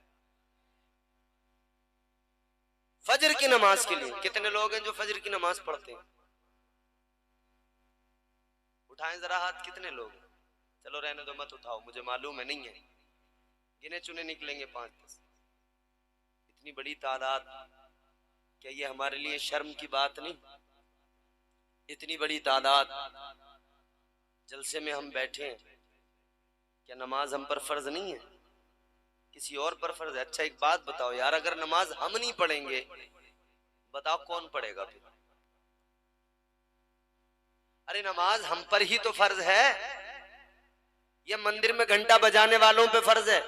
फजर की नमाज के लिए। कितने लोग हैं जो फजर की नमाज पढ़ते हैं? उठाएं जरा हाथ, कितने लोग हैं? चलो रहने दो, मत उठाओ, मुझे मालूम है नहीं है, गिने चुने निकलेंगे 5-10। इतनी बड़ी तादाद, क्या ये हमारे लिए शर्म की बात नहीं? इतनी बड़ी तादाद जलसे में हम बैठे हैं, क्या नमाज हम पर फर्ज नहीं है? किसी और पर फर्ज है? अच्छा एक बात बताओ यार, अगर नमाज हम नहीं पढ़ेंगे बताओ कौन पढ़ेगा फिर? अरे नमाज हम पर ही तो फर्ज है, ये मंदिर में घंटा बजाने वालों पे फर्ज है?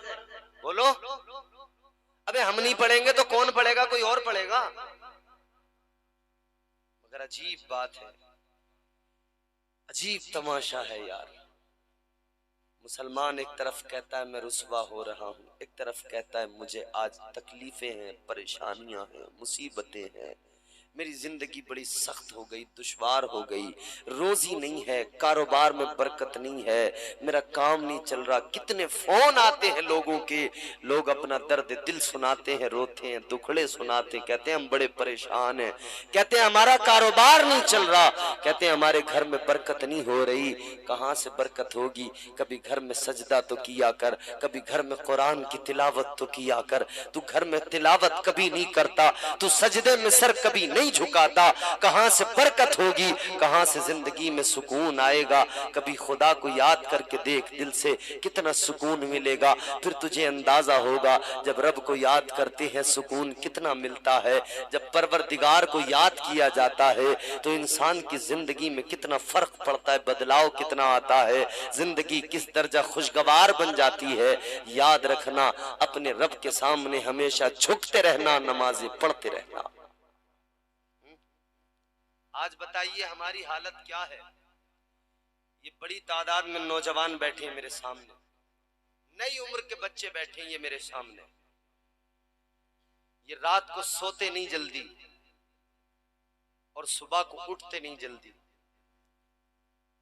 बोलो। अबे हम नहीं पढ़ेंगे तो कौन पढ़ेगा? कोई और पढ़ेगा। मगर अजीब बात है, अजीब तमाशा है यार। मुसलमान एक तरफ कहता है मैं रुसवा हो रहा हूँ, एक तरफ कहता है मुझे आज तकलीफें हैं, परेशानियां हैं, मुसीबतें हैं, मेरी जिंदगी बड़ी सख्त हो गई, दुश्वार हो गई, रोजी नहीं है, कारोबार में बरकत नहीं है, मेरा काम नहीं चल रहा। कितने फोन आते हैं लोगों के, लोग अपना दर्द दिल सुनाते हैं, रोते हैं, दुखड़े सुनाते हैं, कहते हैं हम बड़े परेशान हैं, कहते हैं हमारा कारोबार नहीं चल रहा, कहते हैं हमारे घर में बरकत नहीं हो रही। कहाँ से बरकत होगी? कभी घर में सजदा तो किया कर, कभी घर में कुरान की तिलावत तो किया कर। तू घर में तिलावत कभी नहीं करता, तू सजदे में सर कभी नहीं झुकाता, कहां से बरकत होगी? कहां से जिंदगी में सुकून आएगा? कभी खुदा को याद करके देख, दिल से कितना सुकून मिलेगा, फिर तुझे अंदाजा होगा जब रब को याद करते हैं सुकून कितना मिलता है। जब परवरदिगार को याद किया जाता है तो इंसान की जिंदगी में कितना फर्क पड़ता है, बदलाव कितना आता है, जिंदगी किस दर्जा खुशगवार बन जाती है। याद रखना, अपने रब के सामने हमेशा झुकते रहना, नमाजें पढ़ते रहना। आज बताइए हमारी हालत क्या है? ये बड़ी तादाद में नौजवान बैठे हैं मेरे सामने, नई उम्र के बच्चे बैठे हैं ये मेरे सामने, ये रात को सोते नहीं जल्दी और सुबह को उठते नहीं जल्दी।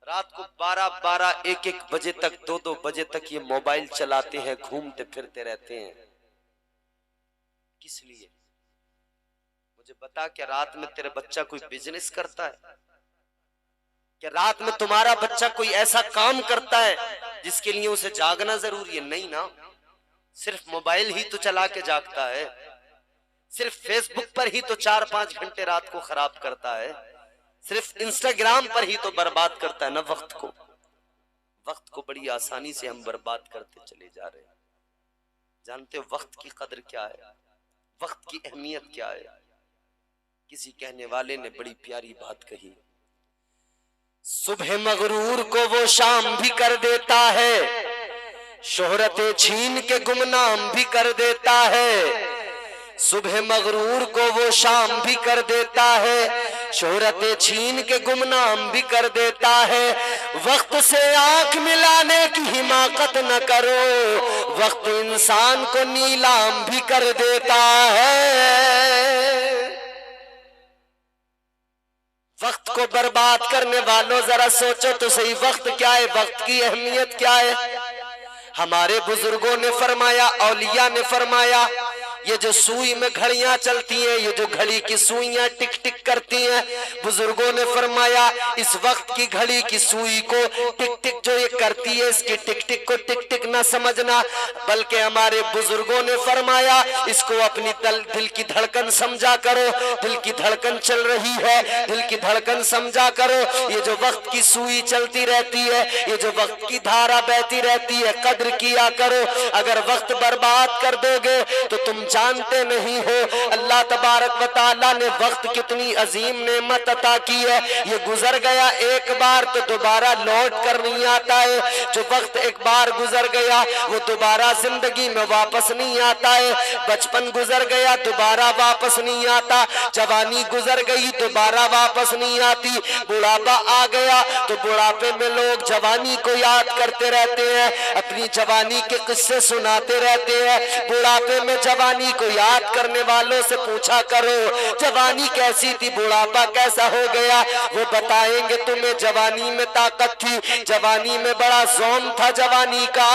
रात को 12-12, 1-1 बजे तक, 2-2 बजे तक ये मोबाइल चलाते हैं, घूमते फिरते रहते हैं। किस लिए? मुझे बता, क्या रात में तेरा बच्चा कोई बिजनेस करता है? क्या रात में तुम्हारा बच्चा कोई ऐसा काम करता है जिसके लिए उसे जागना जरूरी है? नहीं ना, सिर्फ मोबाइल ही तो चला के जागता है, सिर्फ फेसबुक पर ही तो 4-5 घंटे रात को खराब करता है, सिर्फ इंस्टाग्राम पर ही तो बर्बाद करता है ना वक्त को। वक्त को बड़ी आसानी से हम बर्बाद करते चले जा रहे हैं। जानते हो वक्त की कदर क्या है, वक्त की अहमियत क्या है? किसी कहने वाले ने बड़ी प्यारी बात कही, सुबह मगरूर को वो शाम भी कर देता है, शोहरतें छीन के गुमनाम भी कर देता है। सुबह मगरूर को वो शाम भी कर देता है, शोहरतें छीन के गुमनाम भी कर देता है। वक्त से आंख मिलाने की हिमाकत न करो, वक्त इंसान को नीलाम भी कर देता है। वक्त को बर्बाद करने वालों जरा सोचो तो सही, वक्त क्या है, वक्त की अहमियत क्या है। हमारे बुजुर्गों ने फरमाया, औलिया ने फरमाया, ये जो सुई में घड़ियां चलती हैं, ये जो घड़ी की सुइयां टिक टिक करती हैं, बुजुर्गों ने फरमाया इस वक्त की घड़ी की सुई को टिक टिक जो ये करती है, इसकी टिक टिक को टिक टिक ना समझना, बल्कि हमारे बुजुर्गों ने फरमाया इसको अपनी दिल की धड़कन समझा करो। दिल की धड़कन चल रही है, दिल की धड़कन समझा करो। ये जो वक्त की सुई चलती रहती है, ये जो वक्त की धारा बहती रहती है, कद्र किया करो। अगर वक्त बर्बाद कर दोगे तो तुम जानते नहीं हो अल्लाह तबारक व तआला ने वक्त कितनी अजीम नेमत अता की है। ये गुजर गया एक बार तो दोबारा लौट कर नहीं आता है। जो वक्त एक बार गुजर गया वो दोबारा जिंदगी में वापस नहीं आता है। बचपन गुजर गया दोबारा वापस नहीं आता, जवानी गुजर गई दोबारा वापस नहीं आती, बुढ़ापा आ गया तो बुढ़ापे में लोग जवानी को याद करते रहते हैं, अपनी जवानी के किस्से सुनाते रहते हैं। बुढ़ापे में जवानी को याद करने वालों से पूछा करो जवानी कैसी थी, बुढ़ापा कैसा हो गया, वो बताएंगे तुम्हें जवानी में ताकत थी, जवानी में बड़ा जोम था जवानी का,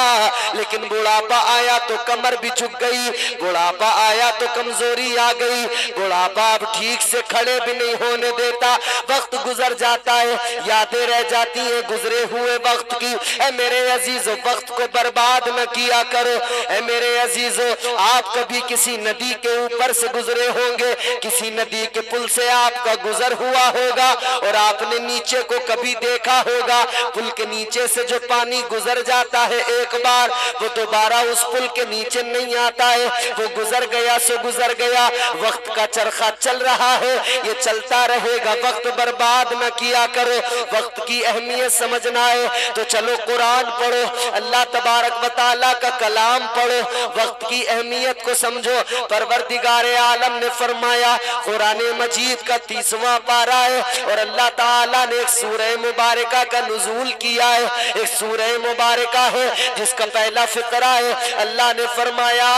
लेकिन बुढ़ापा आया तो कमर भी झुक गई, बुढ़ापा आया तो कमजोरी आ गई, बुढ़ापा अब ठीक से खड़े भी नहीं होने देता। वक्त गुजर जाता है, यादें रह जाती है गुजरे हुए वक्त की। ऐ मेरे अजीजों, वक्त को बर्बाद न किया करो। ऐ मेरे अजीजों, आप कभी किसी नदी के ऊपर से गुजरे होंगे, किसी नदी के पुल से आपका गुजर हुआ होगा और आपने नीचे को कभी देखा होगा। पुल के नीचे से जो पानी गुजर जाता है एक बार, वो दोबारा उस पुल के नीचे नहीं आता है। वो गुजर गया सो गुजर गया, वक्त का चरखा चल रहा है, ये चलता रहेगा। वक्त बर्बाद न किया करो। वक्त की अहमियत समझना है तो चलो कुरान पढ़ो, अल्लाह तबारक व तआला का कलाम पढ़ो, वक्त की अहमियत को समझो। परवरदिगारे आलम ने फरमाया, कुरान मजीद का 30वां पारा है और अल्लाह ताला ने एक सूरह मुबारका का नुज़ूल किया है। एक सूरह मुबारका है जिसका पहला फिक्रा है। अल्लाह ने फरमाया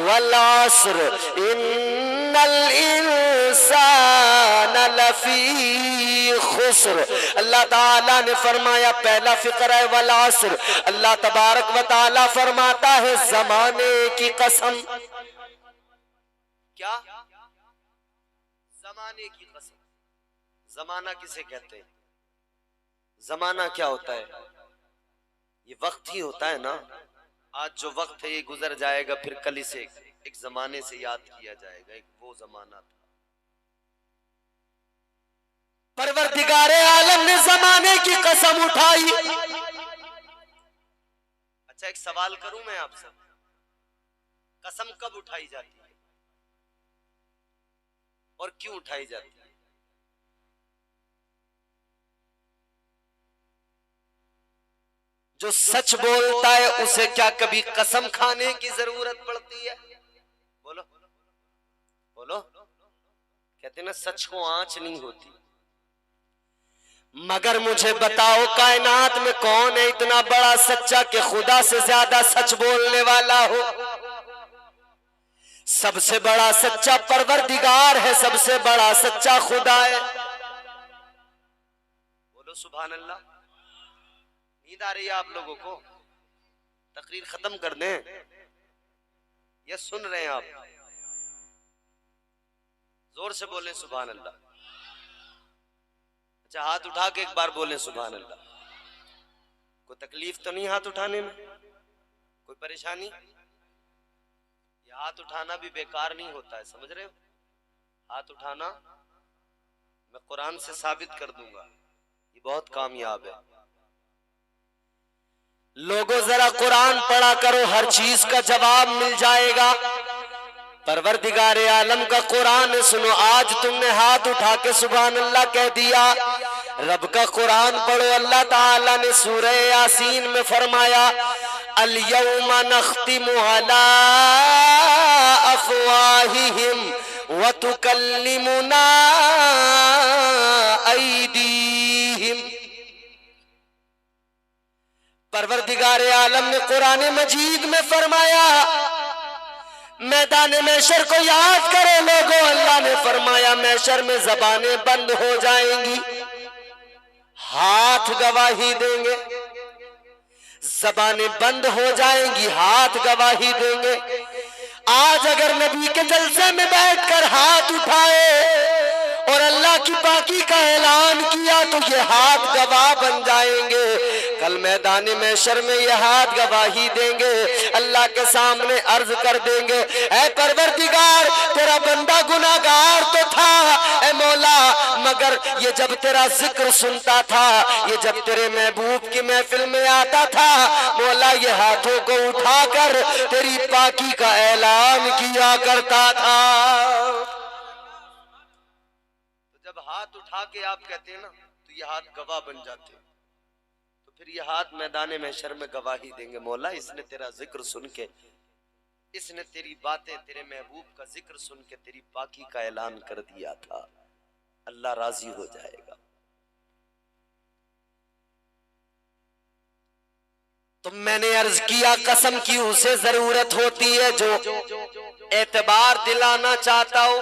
वल अस्र इन्नल इंसान लफी खुस्र। अल्लाह ताला ने फरमाया पहला फिक्रा है वल अस्र। अल्लाह तबारक व तआला फरमाता है जमाने की कसम। क्या? जमाने की कसम। जमाना किसे कहते हैं? जमाना क्या होता है? ये वक्त ही होता है ना। आज जो वक्त है ये गुजर जाएगा, फिर कल इसे एक जमाने से याद किया जाएगा। एक वो जमाना था। परवरदिगारे आलम ने जमाने की कसम उठाई। अच्छा, एक सवाल करूं मैं आपसे, कसम कब उठाई जाती है और क्यों उठाई जाती है? जो सच बोलता है उसे क्या कभी कसम खाने की जरूरत पड़ती है? बोलो बोलो। कहते ना सच को आंच नहीं होती। मगर मुझे बताओ कायनात में कौन है इतना बड़ा सच्चा कि खुदा से ज्यादा सच बोलने वाला हो? सबसे बड़ा सच्चा परवरदिगार है, सबसे बड़ा सच्चा खुदा है। बोलो सुभान अल्लाह। नींद आ रही है आप लोगों को? तकरीर खत्म कर दें या सुन रहे हैं आप? जोर से बोलें सुभान अल्लाह। अच्छा, हाथ उठा के एक बार बोलें सुभान अल्लाह। कोई तकलीफ तो नहीं हाथ उठाने में? कोई परेशानी? ये हाथ उठाना भी बेकार नहीं होता है, समझ रहे हो? हाथ उठाना मैं कुरान से साबित कर दूंगा, ये बहुत कामयाब है। लोगों जरा कुरान पढ़ा करो, हर चीज का जवाब मिल जाएगा। परवरदिगारे आलम का कुरान सुनो। आज तुमने हाथ उठा के सुभान अल्लाह कह दिया, रब का कुरान पढ़ो। अल्लाह ताला ने सूरह यासीन में फरमाया अल यौमा नख्तिमु अला अफवाहिहिम व तुकल्लिमुना ऐदीहिम। परवरदिगारे आलम ने कुरान मजीद में फरमाया मैदान महशर को याद करो लोगों, अल्लाह ने फरमाया महशर में जबानें बंद हो जाएंगी, हाथ गवाही देंगे। जबानें बंद हो जाएंगी, हाथ गवाही देंगे। आज अगर नबी के जलसे में बैठकर हाथ उठाए और अल्लाह की पाकी का ऐलान किया तो ये हाथ गवाह बन जाएंगे। कल मैदान महशर में ये हाथ गवाही देंगे, अल्लाह के सामने अर्ज कर देंगे, ऐ परवरदिगार तेरा बंदा गुनाहगार तो था ऐ मौला, मगर ये जब तेरा जिक्र सुनता था, ये जब तेरे महबूब की महफिल में आता था मौला, ये हाथों को उठाकर तेरी पाकी का ऐलान किया करता था। जब हाथ उठा के आप कहते हैं ना तो ये हाथ गवाह बन जाते हैं, तो फिर ये हाथ मैदान महशर में गवाही देंगे, मौला इसने तेरा जिक्र सुन के, इसने तेरी बातें, तेरे महबूब का जिक्र सुन के तेरी पाकी का ऐलान कर दिया था, अल्लाह राजी हो जाएगा। तो मैंने अर्ज किया कसम की उसे जरूरत होती है जो एतबार दिलाना चाहता हो।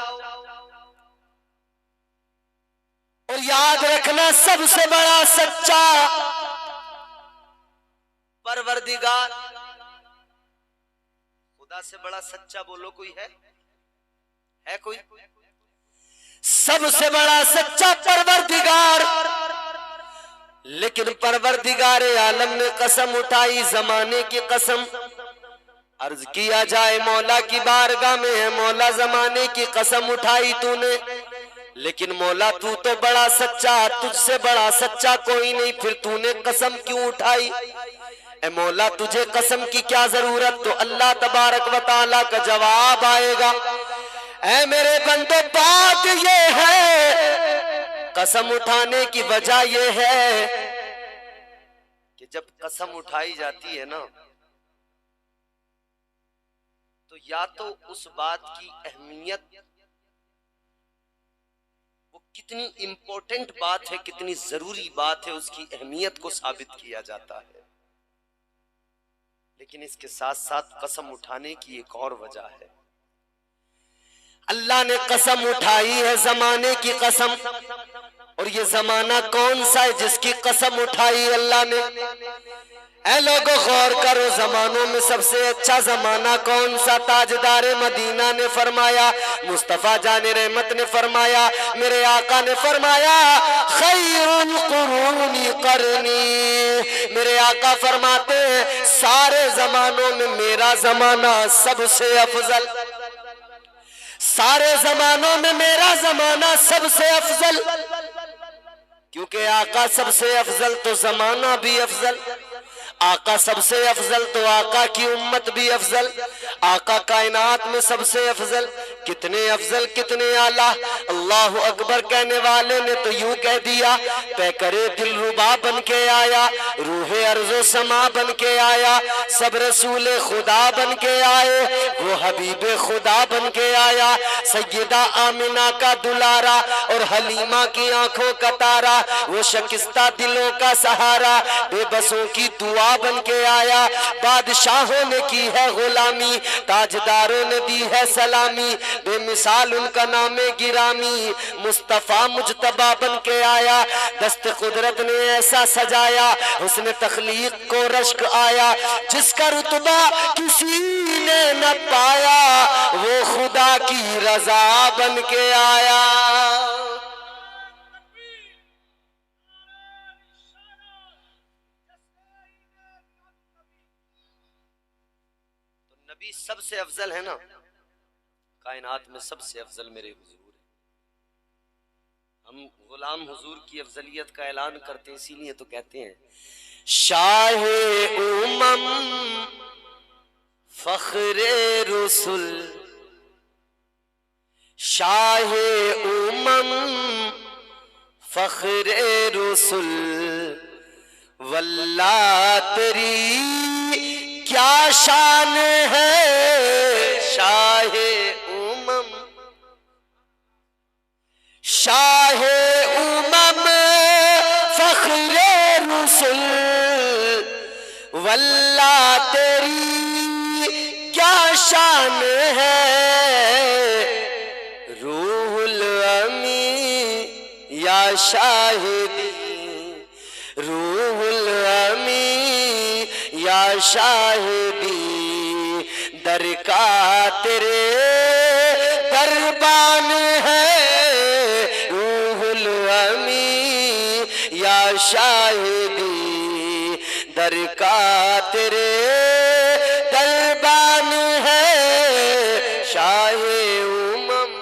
और याद रखना सबसे बड़ा सच्चा परवरदिगार, खुदा से बड़ा सच्चा बोलो कोई है कोई? सबसे बड़ा सच्चा परवरदिगार। लेकिन परवरदिगार आलम ने कसम उठाई, जमाने की कसम। अर्ज किया जाए मौला की बारगाह में, है मौला जमाने की कसम उठाई तूने, लेकिन मौला तू तो बड़ा सच्चा, तुझसे बड़ा सच्चा कोई नहीं, फिर तूने कसम क्यों उठाई? ए मौला तुझे कसम की क्या जरूरत? तो अल्लाह तबारक व तआला का जवाब आएगा, ऐ मेरे बंदो बात ये है, कसम उठाने की वजह ये है कि जब कसम उठाई जाती है ना तो या तो उस बात की अहमियत, वो कितनी इंपॉर्टेंट बात है, कितनी जरूरी बात है, उसकी अहमियत को साबित किया जाता है। लेकिन इसके साथ साथ कसम उठाने की एक और वजह है। अल्लाह ने कसम उठाई है जमाने की कसम, और ये जमाना कौन सा है जिसकी कसम उठाई अल्लाह ने? ऐ लोगों गौर करो, जमानों में सबसे अच्छा जमाना कौन सा? ताजदार मदीना ने फरमाया, मुस्तफा जाने रहमत ने फरमाया, मेरे आका ने फरमाया, खैरुल कुरूनी करनी। मेरे आका फरमाते हैं सारे जमानों में मेरा जमाना सबसे अफजल, सारे जमानों में मेरा जमाना सबसे अफजल। क्योंकि आका सबसे अफजल तो जमाना भी अफजल, आका सबसे अफजल तो आका की उम्मत भी अफजल, आका कायनात में सबसे अफजल। कितने अफजल, कितने आला। अल्लाह अकबर कहने वाले ने तो यूं कह दिया, पैकरे दिल रुबा बन के आया, रूहे अर्जो समा बन के आया, सब रसूल खुदा बन के आए, वो हबीब खुदा बन के आया, सैयदा आमिना का दुलारा और हलीमा की आंखों का तारा, वो शकिस्ता दिलों का सहारा, बेबसों की दुआ बन के आया। बादशाहों ने की है गुलामी, ताजदारों ने दी है सलामी, बेमिसाल उनका नामे गिरामी, मुस्तफा मुजतबा बन के आया। दस्त कुदरत ने ऐसा सजाया, उसने तख्लीक को रश्क आया, जिसका रुतबा किसी ने न पाया, वो खुदा की रजा बन के आया। नबी सबसे अफजल है ना, कायनात में सबसे अफजल मेरे हुजूर है। हम गुलाम हुजूर की अफजलियत का ऐलान करते हैं, इसीलिए तो कहते हैं शाहे उमम फखरे रसूल, शाहे उमम फखरे रसूल, वल्लाह तेरी क्या शान है शाहे उमम, शाहे उमम फखरे रसूल, वल्लाह तेरी क्या शान है शाहिदी रूहुल अमी या शाहिदी दर का तेरे दरबान है रूहुल अमी या शाहिदी दर का तेरे दरबान है शाहे उमम।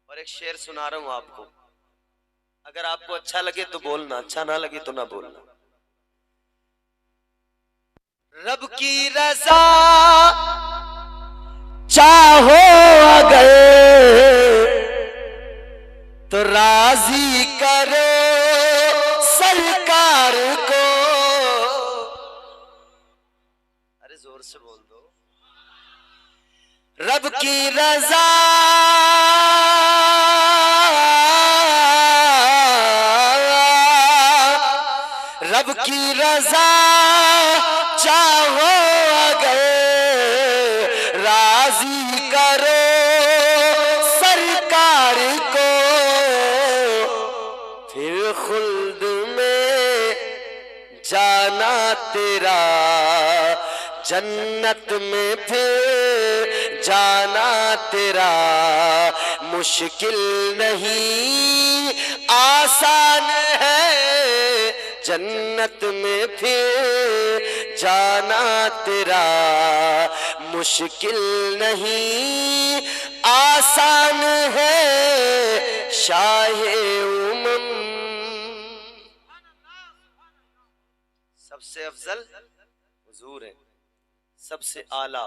और एक शेर सुना रहा हूं आपको, अगर आपको अच्छा लगे तो बोलना, अच्छा ना लगे तो ना बोलना। रब की रज़ा चाहो अगर तो राजी करो सरकार को। अरे जोर से बोल दो। रब की रज़ा रब की रज़ा चाहो अगर राजी करो सरकार को, फिर खुल्द में जाना तेरा जन्नत में फिर जाना तेरा मुश्किल नहीं आसान है। जन्नत में फिर जाना तेरा मुश्किल नहीं आसान है शाहे उमम। सबसे अफजल हुजूर है, सबसे आला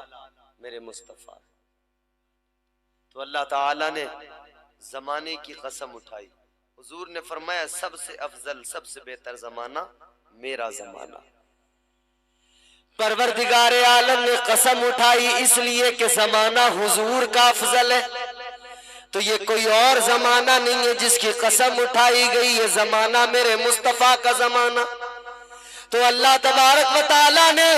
मेरे मुस्तफा। तो अल्लाह ताला ने जमाने की कसम उठाई, हुजूर ने फरमाया सबसे अफजल सबसे बेहतर जमाना मेरा जमाना। परवरदिगारे आलम ने कसम उठाई इसलिए कि जमाना हुजूर का अफजल है, तो ये कोई और जमाना नहीं है जिसकी कसम उठाई गई, ये जमाना मेरे मुस्तफा का जमाना। तो अल्लाह तबारक व तआला ने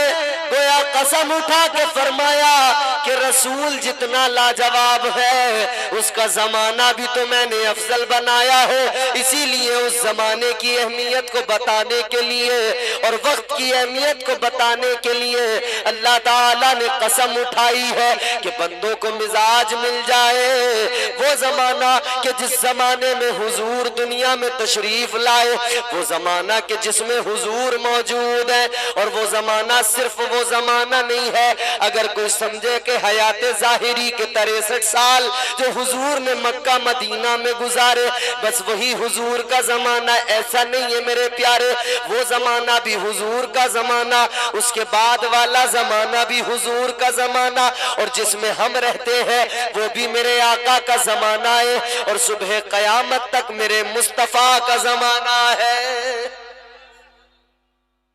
गोया कसम उठा के फरमाया कि रसूल जितना लाजवाब है उसका जमाना भी तो मैंने अफजल बनाया है। इसीलिए उस जमाने की अहमियत को बताने के लिए और वक्त की अहमियत को बताने के लिए अल्लाह ताला ने कसम उठाई है कि बंदों को मिजाज मिल जाए वो जमाना कि जिस जमाने में हुजूर दुनिया में तशरीफ लाए, वो जमाना कि जिसमें हुजूर मौजूद है। और वो जमाना सिर्फ वो जमाना नहीं है, अगर कोई समझे कि हयात जाहिरी के 63 साल जो हुजूर ने मक्का मदीना में गुजारे बस वही हुजूर का जमाना, ऐसा नहीं है मेरे प्यारे। वो जमाना भी हुजूर का जमाना, उसके बाद वाला जमाना भी हुजूर का जमाना, और जिसमें हम रहते हैं वो भी मेरे आका का जमाना है, और सुबह कयामत तक मेरे मुस्तफा का जमाना है।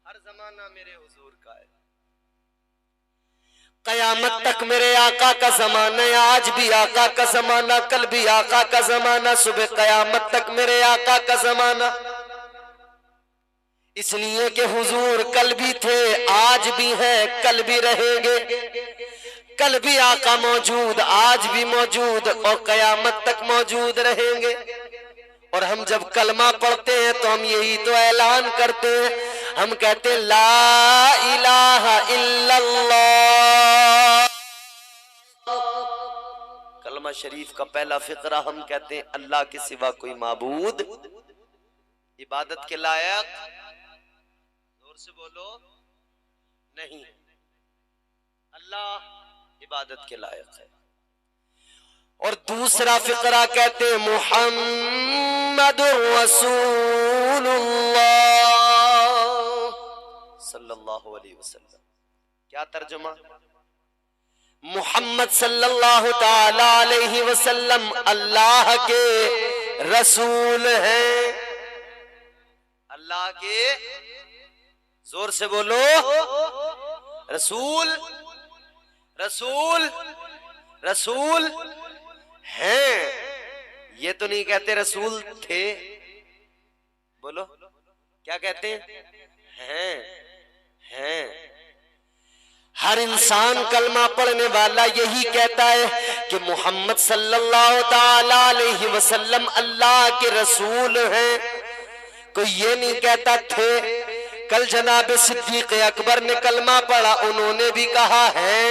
हर जमाना मेरे हुजूर का है, कयामत तक मेरे आका का जमाना है। आज भी आका का जमाना, कल भी आका का जमाना, सुबह कयामत तक मेरे आका का जमाना। इसलिए कि हुजूर कल भी थे, आज भी हैं, कल भी रहेंगे। कल भी आका मौजूद, आज भी मौजूद और कयामत तक मौजूद रहेंगे। और हम जब कलमा पढ़ते हैं तो हम यही तो ऐलान करते हैं, हम कहते हैं ला इलाहा इल्लल्लाह। कलमा शरीफ का पहला फिक्रा हम कहते हैं अल्लाह के सिवा कोई माबूद इबादत के लायक, जोर से बोलो, नहीं, अल्लाह इबादत के लायक है। और दूसरा फिक्रा कहते हैं मुहम्मदुर रसूलुल्लाह सल्लल्लाहु अलैहि वसल्लम। क्या तर्जुमा? मुहम्मद सल्लल्लाहु ताला अलैहि वसल्लम अल्लाह के रसूल हैं, अल्लाह के, जोर से बोलो, रसूल रसूल रसूल हैं। ये तो नहीं कहते रसूल थे, बोलो क्या कहते हैं? हैं। हर इंसान कलमा पढ़ने वाला यही कहता है कि मोहम्मद सल्लल्लाहु ताला अलैहि वसल्लम अल्लाह के रसूल हैं। कोई ये नहीं कहता थे। कल जनाब सिद्दीक अकबर ने कलमा पढ़ा, उन्होंने भी कहा है।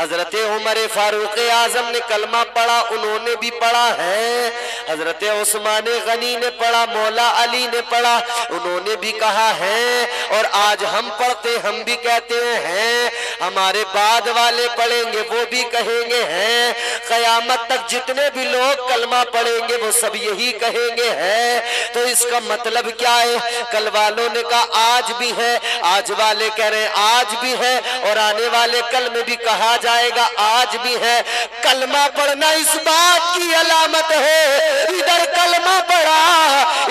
हजरत उमर फारूक आजम ने कलमा पढ़ा, उन्होंने भी पढ़ा है। हजरत उस्मान गनी ने पढ़ा, मौला अली ने पढ़ा, उन्होंने भी कहा है। और आज हम पढ़ते, हम भी कहते हैं, हमारे बाद वाले पढ़ेंगे वो भी कहेंगे हैं। कयामत तक जितने भी लोग कलमा पढ़ेंगे वो सब यही कहेंगे हैं। तो इसका मतलब क्या है? कल वालों ने कहा आज भी है, आज वाले कह रहे हैं आज भी है, और आने वाले कल में भी कहा जाएगा आज भी है। कलमा पढ़ना इस बात की अलामत है, इधर कलमा पढ़ा,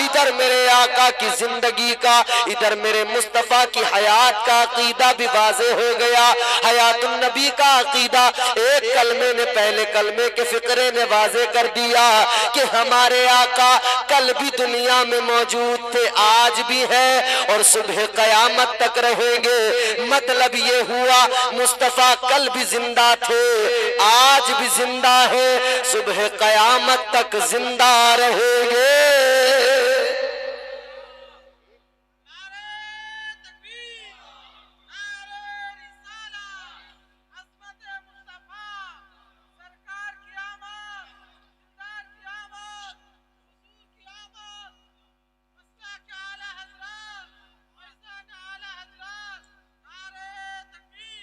इधर मेरे आका की जिंदगी का, इधर मेरे मुस्तफा की हयात का अकीदा भी वाज़े हो गया। हयातुन नबी का अकीदा एक कलमे ने, पहले कलमे के फिक्रे ने वाज़े कर दिया कि हमारे आका कल भी दुनिया में मौजूद थे, आज भी है और सुबह कयामत तक रहेंगे। मतलब ये हुआ मुस्तफा कल भी जिंदा थे, आज भी जिंदा है, सुबह कयामत तक जिंदा रहेंगे।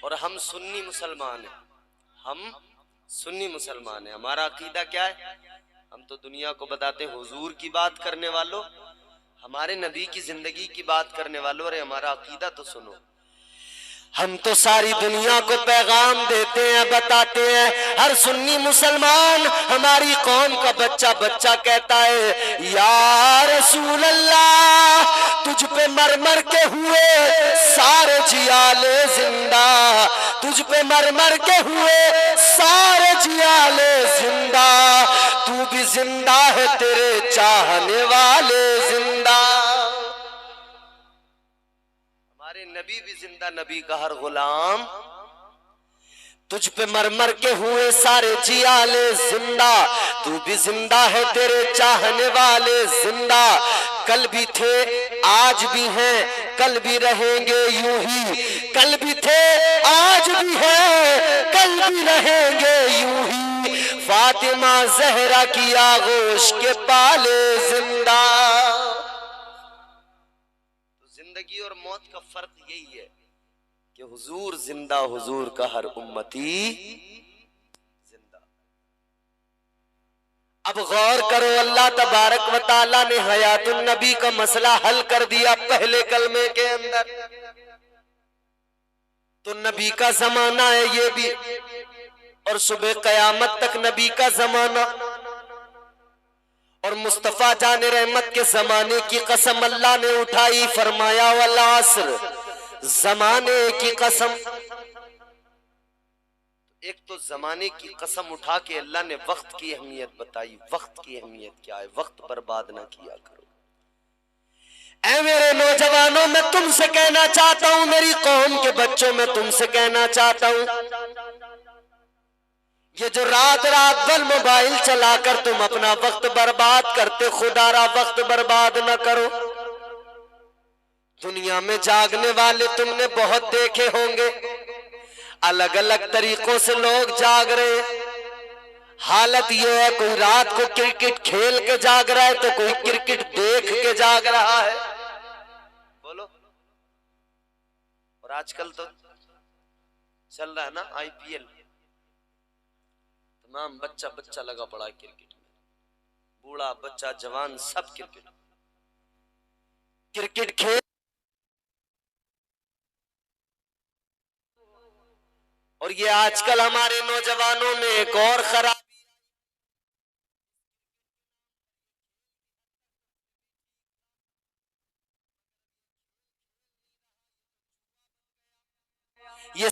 और हम सुन्नी मुसलमान हैं, हम सुन्नी मुसलमान हैं। हमारा अकीदा क्या है? हम तो दुनिया को बताते हैं हुजूर की बात करने वालों, हमारे नबी की जिंदगी की बात करने वालों, अरे हमारा अकीदा तो सुनो। हम तो सारी दुनिया को पैगाम देते हैं, बताते हैं। हर सुन्नी मुसलमान, हमारी कौम का बच्चा बच्चा कहता है या रसूल अल्लाह, तुझ पे मर मर के हुए सारे जियाले जिंदा, तुझ पे मर मर के हुए सारे जियाले जिंदा, तू भी जिंदा है, तेरे चाहने वाले जिंदा। हमारे नबी भी जिंदा, नबी का हर गुलाम। तुझ पे मर मर के हुए सारे जियाले जिंदा, तू भी जिंदा है, तेरे चाहने वाले जिंदा। कल भी थे, आज भी हैं, कल भी रहेंगे यूं ही। कल भी थे, आज भी हैं, कल भी रहेंगे यूं ही। फातिमा जहरा की आगोश के पाले जिंदा। जिंदगी और मौत का फर्क यही है कि हुजूर जिंदा, हुजूर का हर उम्मती जिंदा। अब गौर करो, अल्लाह तबारक व ताला ने हयातुन नबी का मसला हल कर दिया पहले कलमे के अंदर। तो नबी का जमाना है ये भी, और सुबह कयामत तक नबी का जमाना। और मुस्तफा जाने रहमत के जमाने की कसम अल्लाह ने उठाई, फरमाया वल अस्र, जमाने की कसम। एक तो जमाने की कसम उठा के अल्लाह ने वक्त की अहमियत बताई। वक्त की अहमियत क्या है? वक्त बर्बाद ना किया करो। ऐ मेरे नौजवानों, मैं तुमसे कहना चाहता हूं, मेरी कौम के बच्चों, मैं तुमसे कहना चाहता हूं, ये जो रात रात भर मोबाइल चलाकर तुम अपना वक्त बर्बाद करते, खुदारा वक्त बर्बाद न करो। दुनिया में जागने वाले तुमने बहुत देखे होंगे, अलग अलग तरीकों से लोग जाग रहे हैं। हालत यह है, कोई रात को क्रिकेट खेल के जाग रहा है, तो कोई क्रिकेट देख के जाग रहा है। बोलो। और आजकल तो चल रहा है ना IPL, तमाम बच्चा बच्चा लगा पड़ा है क्रिकेट में, बूढ़ा बच्चा जवान सब क्रिकेट खेल। और ये आजकल हमारे नौजवानों में एक और खराब ये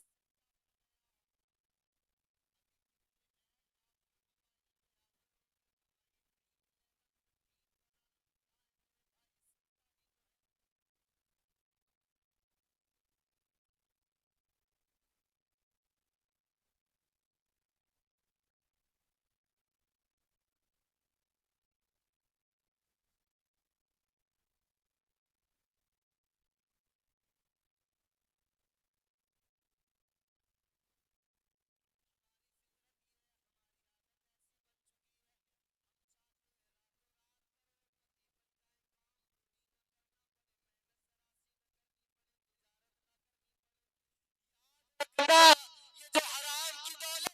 ना ये जो हराम की दौलत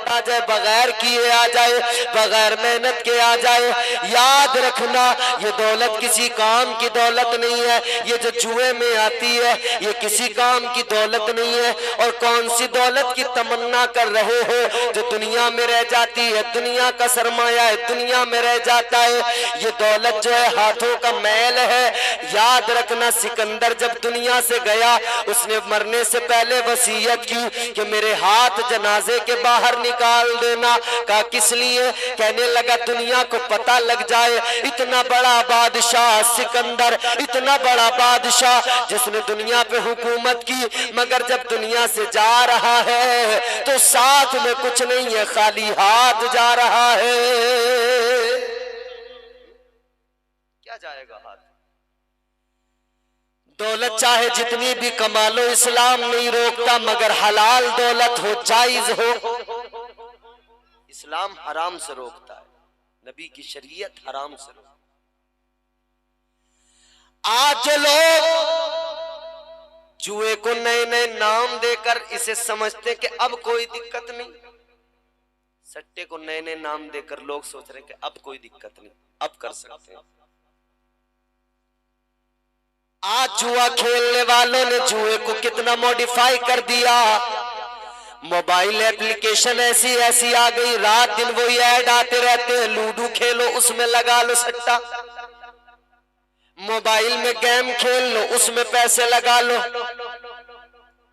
आ जाए, बगैर किए आ जाए, बगैर मेहनत के आ जाए, याद रखना ये दौलत किसी काम की दौलत नहीं है। ये जो जुए में आती है ये किसी काम की दौलत नहीं है। और कौन सी दौलत की तमन्ना कर रहे हो जो दुनिया में रह जाती है, दुनिया का सरमाया है, दुनिया में रह जाता है। ये दौलत जो है हाथों का मैल है। याद रखना सिकंदर जब दुनिया से गया उसने मरने से पहले वसीयत की कि मेरे हाथ जनाजे के बाहर निकाल देना। कहा किस लिए? कहने लगा दुनिया को पता लग जाए इतना बड़ा बादशाह सिकंदर, इतना बड़ा बादशाह जिसने दुनिया पे हुकूमत की, मगर जब दुनिया से जा रहा है तो साथ में कुछ नहीं है, खाली हाथ जा रहा है। क्या जाएगा हाथ? दौलत चाहे जितनी भी कमा लो इस्लाम नहीं रोकता, मगर हलाल दौलत हो, जायज हो, इस्लाम हराम से रोकता है। नबी की शरीयत हराम से रोकता। आज जो लोग जुए को नए नए नाम देकर इसे समझते कि अब कोई दिक्कत नहीं, सट्टे को नए नए नाम देकर लोग सोच रहे हैं कि अब कोई दिक्कत नहीं, अब कर सकते हैं। आज जुआ खेलने वालों ने जुए को कितना मॉडिफाई कर दिया। मोबाइल एप्लीकेशन ऐसी ऐसी आ गई, रात दिन वही ऐड आते रहते हैं, लूडो खेलो उसमें लगा लो सट्टा, मोबाइल में गेम खेल लो उसमें पैसे लगा लो,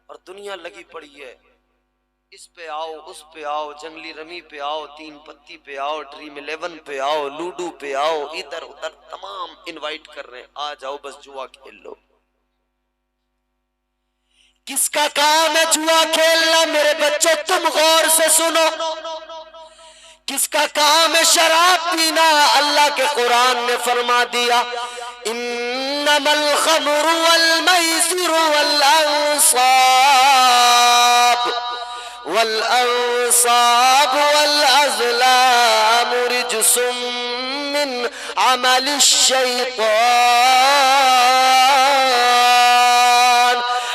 और दुनिया लगी पड़ी है इस पे आओ उस पे आओ, जंगली रमी पे आओ, तीन पत्ती पे आओ, ड्रीम 11 पे आओ, लूडो पे आओ, इधर उधर तमाम इनवाइट कर रहे हैं, आ जाओ बस जुआ खेल लो। किसका काम है जुआ खेलना? मेरे बच्चों तुम गौर से सुनो, किसका काम है शराब पीना? अल्लाह के कुरान ने फरमा दिया इन्नमल खमरु वल मैसिरु वल अंसाब वल अज़लाम रिजसुम मिन अमलिश शैतान।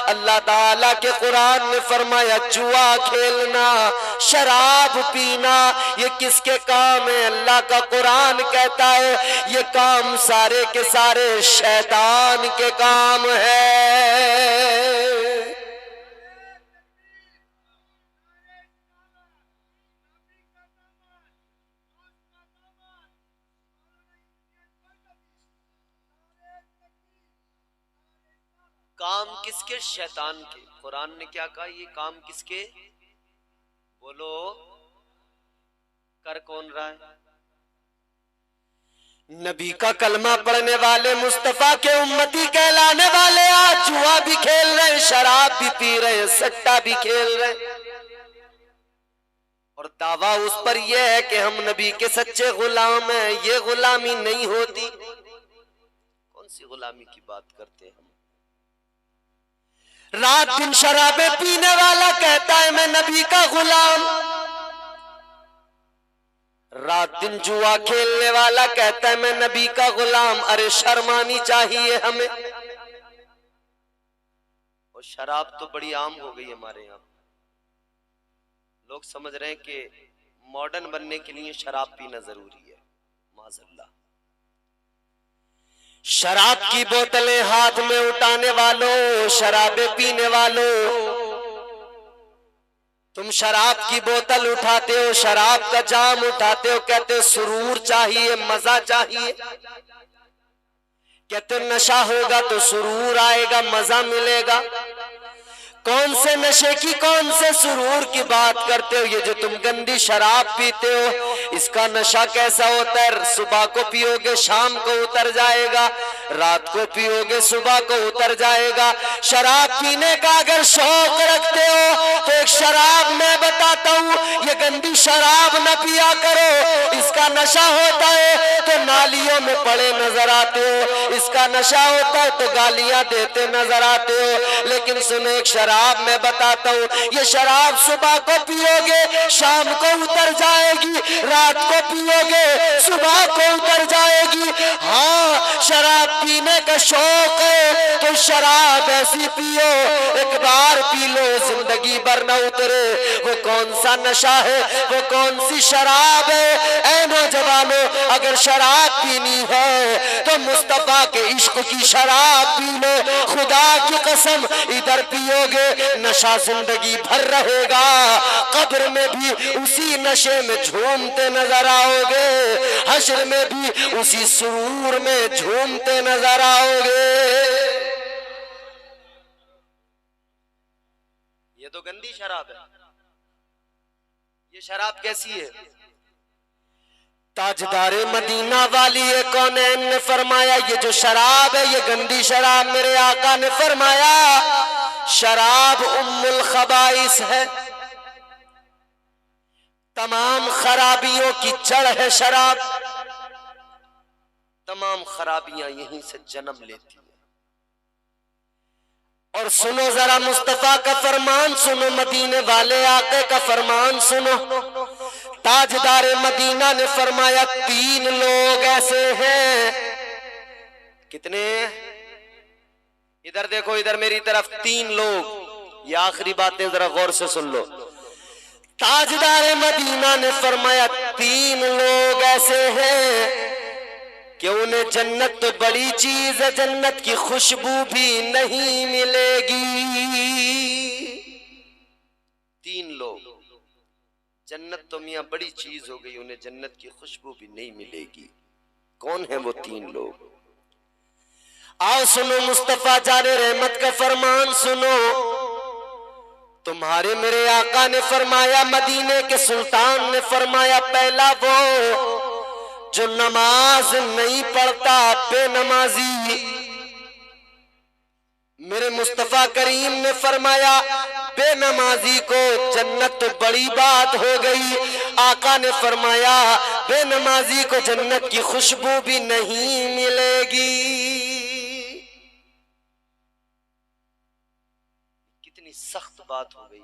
अल्लाह ताला के कुरान ने फरमाया जुआ खेलना, शराब पीना ये किसके काम है? अल्लाह का कुरान कहता है ये काम सारे के सारे शैतान के काम है। काम किसके? शैतान के। कुरान ने क्या कहा? ये काम किसके? बोलो, कर कौन रहा है? नबी का कलमा पढ़ने वाले, मुस्तफा के उम्मती कहलाने वाले आज जुआ भी खेल रहे, शराब भी पी रहे, सट्टा भी खेल रहे, और दावा उस पर यह है कि हम नबी के सच्चे गुलाम हैं। ये गुलामी नहीं होती। कौन सी गुलामी की बात करते हैं हम? रात दिन शराबें पीने वाला कहता है मैं नबी का गुलाम, रात दिन जुआ खेलने वाला कहता है मैं नबी का गुलाम। अरे शर्मानी चाहिए हमें। और शराब तो बड़ी आम हो गई हमारे यहाँ, लोग समझ रहे हैं कि मॉडर्न बनने के लिए शराब पीना जरूरी है। माज़अल्लाह, शराब की बोतलें हाथ में उठाने वालों, शराबें पीने वालों, तुम शराब की बोतल उठाते हो, शराब का जाम उठाते हो, कहते हो सुरूर चाहिए, मजा चाहिए, कहते हो नशा होगा तो सुरूर आएगा, मजा मिलेगा। कौन से नशे की, कौन से सुरूर की बात करते हो? ये जो तुम गंदी शराब पीते हो इसका नशा कैसा होता है? सुबह को पियोगे शाम को उतर जाएगा, रात को पियोगे सुबह को उतर जाएगा। शराब पीने का अगर शौक रखते हो तो एक शराब मैं बताता हूँ, ये गंदी शराब न पिया करो, इसका नशा होता है तो नालियों में पड़े नजर आते हो, इसका नशा होता है तो गालियां देते नजर आते हो। लेकिन सुनो एक शराब मैं बताता हूँ, ये शराब सुबह को पियोगे शाम को उतर जाएगी, रात को पियोगे सुबह को उतर जाएगी। हाँ, शराब पीने का शौक है तो शराब ऐसी पियो, एक बार पी लो जिंदगी भर न उतरे। वो कौन सा नशा है, वो कौन सी शराब है? ऐ नौजवानों, अगर शराब पीनी है तो मुस्तफा के इश्क की शराब पी लो। खुदा की कसम, इधर पियोगे नशा जिंदगी भर रहेगा, कब्र में भी उसी नशे में झूमते नजर आओगे, हश्र में भी उसी सुरूर में झूमते नजर आओगे। ये तो गंदी शराब है। ये शराब कैसी है? ताजदारे मदीना वाली कौनैन ने फरमाया, ये जो शराब है ये गंदी शराब, मेरे आका ने फरमाया शराब उम्मुल खबाइस है, तमाम खराबियों की जड़ है शराब, तमाम खराबियां यहीं से जन्म लेती है। और सुनो जरा मुस्तफा का फरमान सुनो, मदीने वाले आके का फरमान सुनो। ताजदारे मदीना ने फरमाया 3 लोग ऐसे हैं। कितने? इधर देखो, इधर मेरी तरफ 3 लोग। ये आखिरी बातें जरा गौर से सुन लो। ताजदारे मदीना ने फरमाया 3 लोग ऐसे हैं कि उन्हें जन्नत तो बड़ी चीज है, जन्नत की खुशबू भी नहीं मिलेगी। 3 लोग, जन्नत तो मियां बड़ी चीज हो गई, उन्हें जन्नत की खुशबू भी नहीं मिलेगी। कौन है वो 3 लोग? आओ सुनो, मुस्तफा जाने रहमत का फरमान सुनो। तुम्हारे मेरे आका ने फरमाया, मदीने के सुल्तान ने फरमाया, पहला वो जो नमाज नहीं पढ़ता, बेनमाजी। मेरे मुस्तफा करीम ने फरमाया बेनमाजी को जन्नत तो बड़ी बात हो गई। आका ने फरमाया बेनमाजी को जन्नत की खुशबू भी नहीं मिलेगी। कितनी सख्त बात हो गई।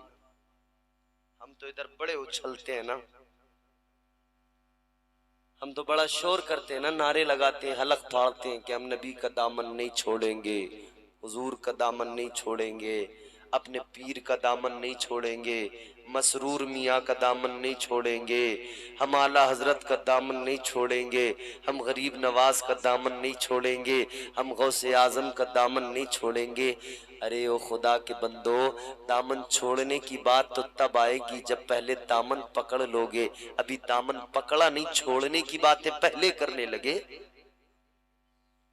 हम तो इधर बड़े उछलते हैं ना, हम तो बड़ा शोर करते हैं ना, नारे लगाते हैं, हलक फाड़ते हैं कि हम नबी का दामन नहीं छोड़ेंगे, हुजूर का दामन नहीं छोड़ेंगे, अपने पीर का दामन नहीं छोड़ेंगे, मसरूर मियाँ का दामन नहीं छोड़ेंगे, हम आला हजरत का दामन नहीं छोड़ेंगे, हम गरीब नवाज का दामन नहीं छोड़ेंगे, हम गौसे आजम का दामन नहीं छोड़ेंगे। अरे ओ खुदा के बंदो, दामन छोड़ने की बात तो तब आएगी जब पहले दामन पकड़ लोगे। अभी दामन पकड़ा नहीं, छोड़ने की बातें पहले करने लगे।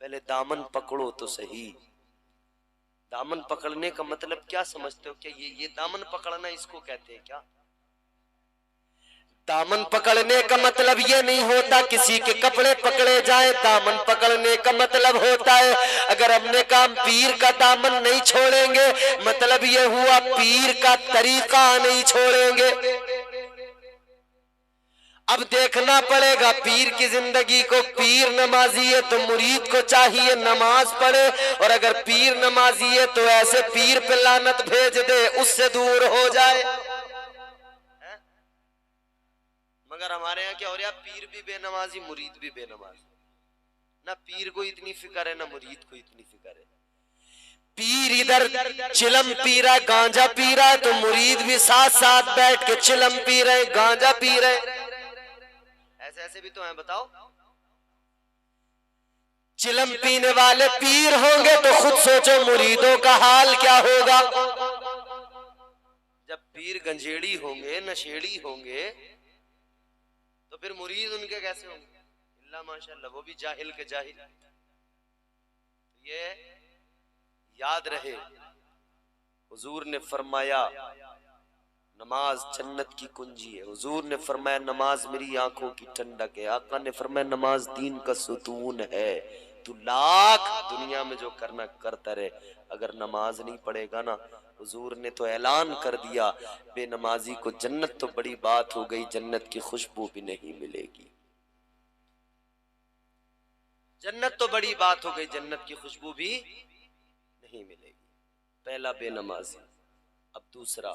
पहले दामन पकड़ो तो सही। दामन पकड़ने का मतलब क्या समझते हो? क्या ये दामन पकड़ना इसको कहते हैं क्या? दामन पकड़ने का मतलब ये नहीं होता किसी के कपड़े पकड़े जाए। दामन पकड़ने का मतलब होता है अगर हमने कहा पीर का दामन नहीं छोड़ेंगे, मतलब ये हुआ पीर का तरीका नहीं छोड़ेंगे। अब देखना पड़ेगा पीर की जिंदगी को। पीर नमाजी है तो मुरीद को चाहिए नमाज पढ़े, और अगर पीर नमाजी है तो ऐसे पीर पे लानत भेज दे उससे दूर हो जाए। मगर हमारे यहाँ क्या हो रहा है? पीर भी बेनमाजी, मुरीद भी बेनमाजी। ना पीर को इतनी फिक्र है ना मुरीद को इतनी फिक्र है। पीर इधर चिलम पी रहा है, गांजा पी रहा है, तो मुरीद भी साथ साथ बैठ के चिलम पी रहे, गांजा पी रहे। ऐसे ऐसे भी तो हैं, बताओ। चिलम पीने वाले पीर होंगे तो खुद सोचो मुरीदों का हाल क्या होगा। जब पीर गंजेड़ी होंगे, नशेड़ी होंगे, तो फिर मुरीद उनके कैसे होंगे? इल्ला माशाअल्लाह, वो भी जाहिल के जाहिल। ये याद रहे, हुजूर ने फरमाया नमाज जन्नत की कुंजी है। हुजूर ने फरमाया नमाज मेरी आंखों की ठंडक है। आका ने फरमाया नमाज दीन का सुतून है। तू लाख दुनिया में जो करना करता रहे, अगर नमाज नहीं पढ़ेगा ना, हुजूर ने तो ऐलान कर दिया बेनमाजी को जन्नत तो बड़ी बात हो गई, जन्नत की खुशबू भी नहीं मिलेगी। जन्नत तो बड़ी बात हो गई, जन्नत की खुशबू भी नहीं मिलेगी। पहला बेनमाजी। अब दूसरा,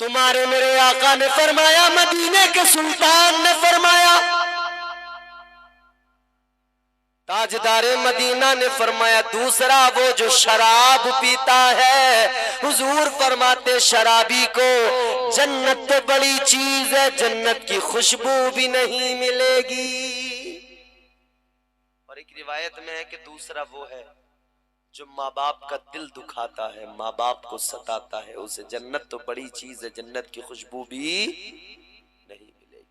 तुम्हारे मेरे आका ने फरमाया, मदीने के सुल्तान ने फरमाया, ताजदारे मदीना ने फरमाया, दूसरा वो जो शराब पीता है, हुजूर फरमाते शराबी को जन्नत तो बड़ी चीज है, जन्नत की खुशबू भी नहीं मिलेगी। और एक रिवायत में है कि दूसरा वो है जो माँ बाप का दिल दुखाता है, माँ बाप को सताता है, उसे जन्नत तो बड़ी चीज है, जन्नत की खुशबू भी नहीं मिलेगी।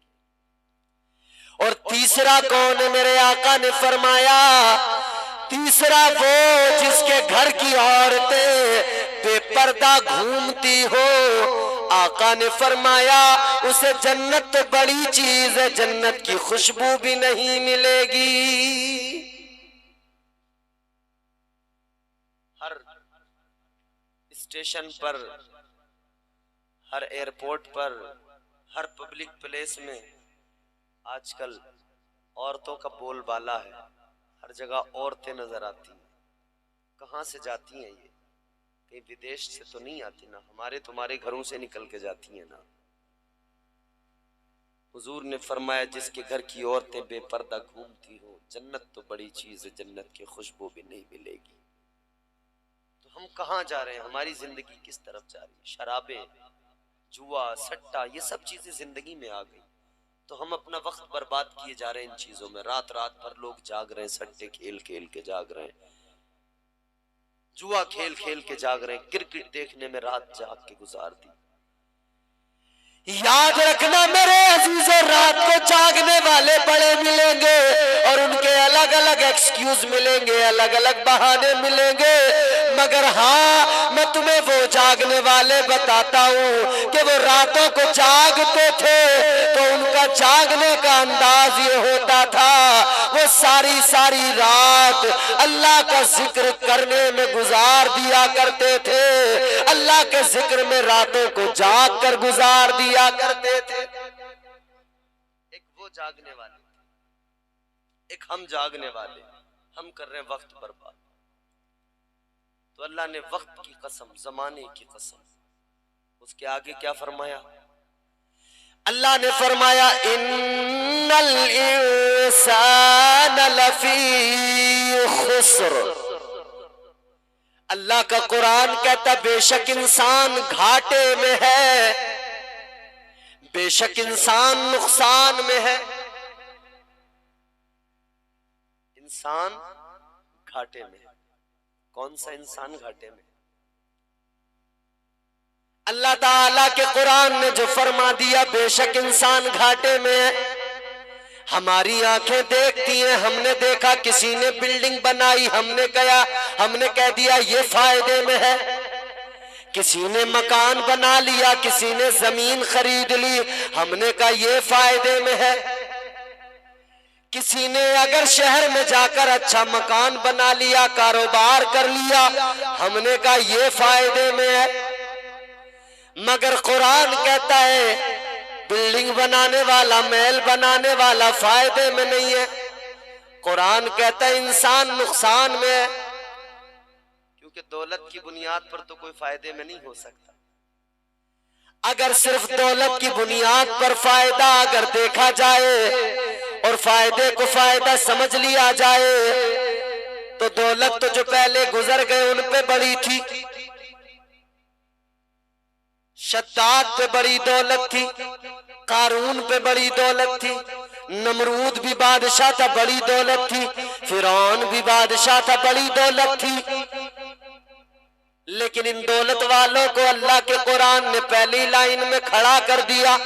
और तीसरा कौन है? मेरे आका ने फरमाया, तीसरा वो जिसके घर की औरतें बेपर्दा घूमती हो, आका ने फरमाया उसे जन्नत तो बड़ी चीज है, जन्नत की खुशबू भी नहीं मिलेगी। हर स्टेशन पर, हर एयरपोर्ट पर, हर पब्लिक प्लेस में आजकल औरतों का बोलबाला है, हर जगह औरतें नजर आती हैं। कहाँ से जाती हैं ये? कहीं विदेश से तो नहीं आती ना, हमारे तुम्हारे घरों से निकल के जाती हैं ना। हुजूर ने फरमाया जिसके घर की औरतें बेपर्दा घूमती हो, जन्नत तो बड़ी चीज है, जन्नत की खुशबू भी नहीं मिलेगी। तो हम कहाँ जा रहे हैं? हमारी जिंदगी किस तरफ जा रही है? शराबे, जुआ, सट्टा, ये सब चीजें जिंदगी में आ गई, तो हम अपना वक्त बर्बाद किए जा रहे हैं इन चीजों में। रात रात भर लोग जाग रहे हैं, सट्टे खेल खेल के जाग रहे हैं, जुआ खेल खेल के जाग रहे हैं, क्रिकेट देखने में रात जाग के गुजार दी। याद रखना मेरे अजीजों, रात को जागने वाले बड़े मिलेंगे और उनके अलग अलग एक्सक्यूज मिलेंगे, अलग अलग बहाने मिलेंगे, मगर हाँ मैं तुम्हें वो जागने वाले बताता हूँ कि वो रातों को जागते थे तो उनका जागने का अंदाज ये होता था, वो सारी सारी रात अल्लाह का जिक्र करने में गुजार दिया करते थे, अल्लाह के जिक्र में रातों को जाग कर गुजार दिया करते थे। एक वो जागने वाले, एक हम जागने वाले, हम कर रहे हैं वक्त बर्बाद। तो अल्लाह ने वक्त की कसम, जमाने की कसम, उसके आगे क्या फरमाया? अल्लाह ने फरमाया इन्नल इंसान लफी खुस्र। अल्लाह का कुरान कहता बेशक इंसान घाटे में है, बेशक इंसान नुकसान में है। इंसान घाटे में है। कौन सा इंसान घाटे में? अल्लाह ताला के कुरान ने जो फरमा दिया बेशक इंसान घाटे में है। हमारी आंखें देखती हैं, हमने देखा किसी ने बिल्डिंग बनाई, हमने कह दिया ये फायदे में है। किसी ने मकान बना लिया, किसी ने जमीन खरीद ली, हमने कहा ये फायदे में है। किसी ने अगर शहर में जाकर अच्छा मकान बना लिया, कारोबार कर लिया, हमने कहा ये फायदे में है। मगर कुरान कहता है बिल्डिंग बनाने वाला, महल बनाने वाला फायदे में नहीं है। कुरान कहता है इंसान नुकसान में है, क्योंकि दौलत की बुनियाद पर तो कोई फायदे में नहीं हो सकता। अगर सिर्फ दौलत की बुनियाद पर फायदा अगर देखा जाए और फायदे को फायदा समझ लिया जाए तो दौलत तो जो पहले गुजर गए उन पे बड़ी थी। शद्दाद पे बड़ी दौलत थी, कारून पे बड़ी दौलत थी, नमरूद भी बादशाह था, बड़ी दौलत थी, फिरौन भी बादशाह था, बड़ी दौलत थी। लेकिन इन दौलत वालों को अल्लाह के कुरान ने पहली लाइन में खड़ा कर दिया।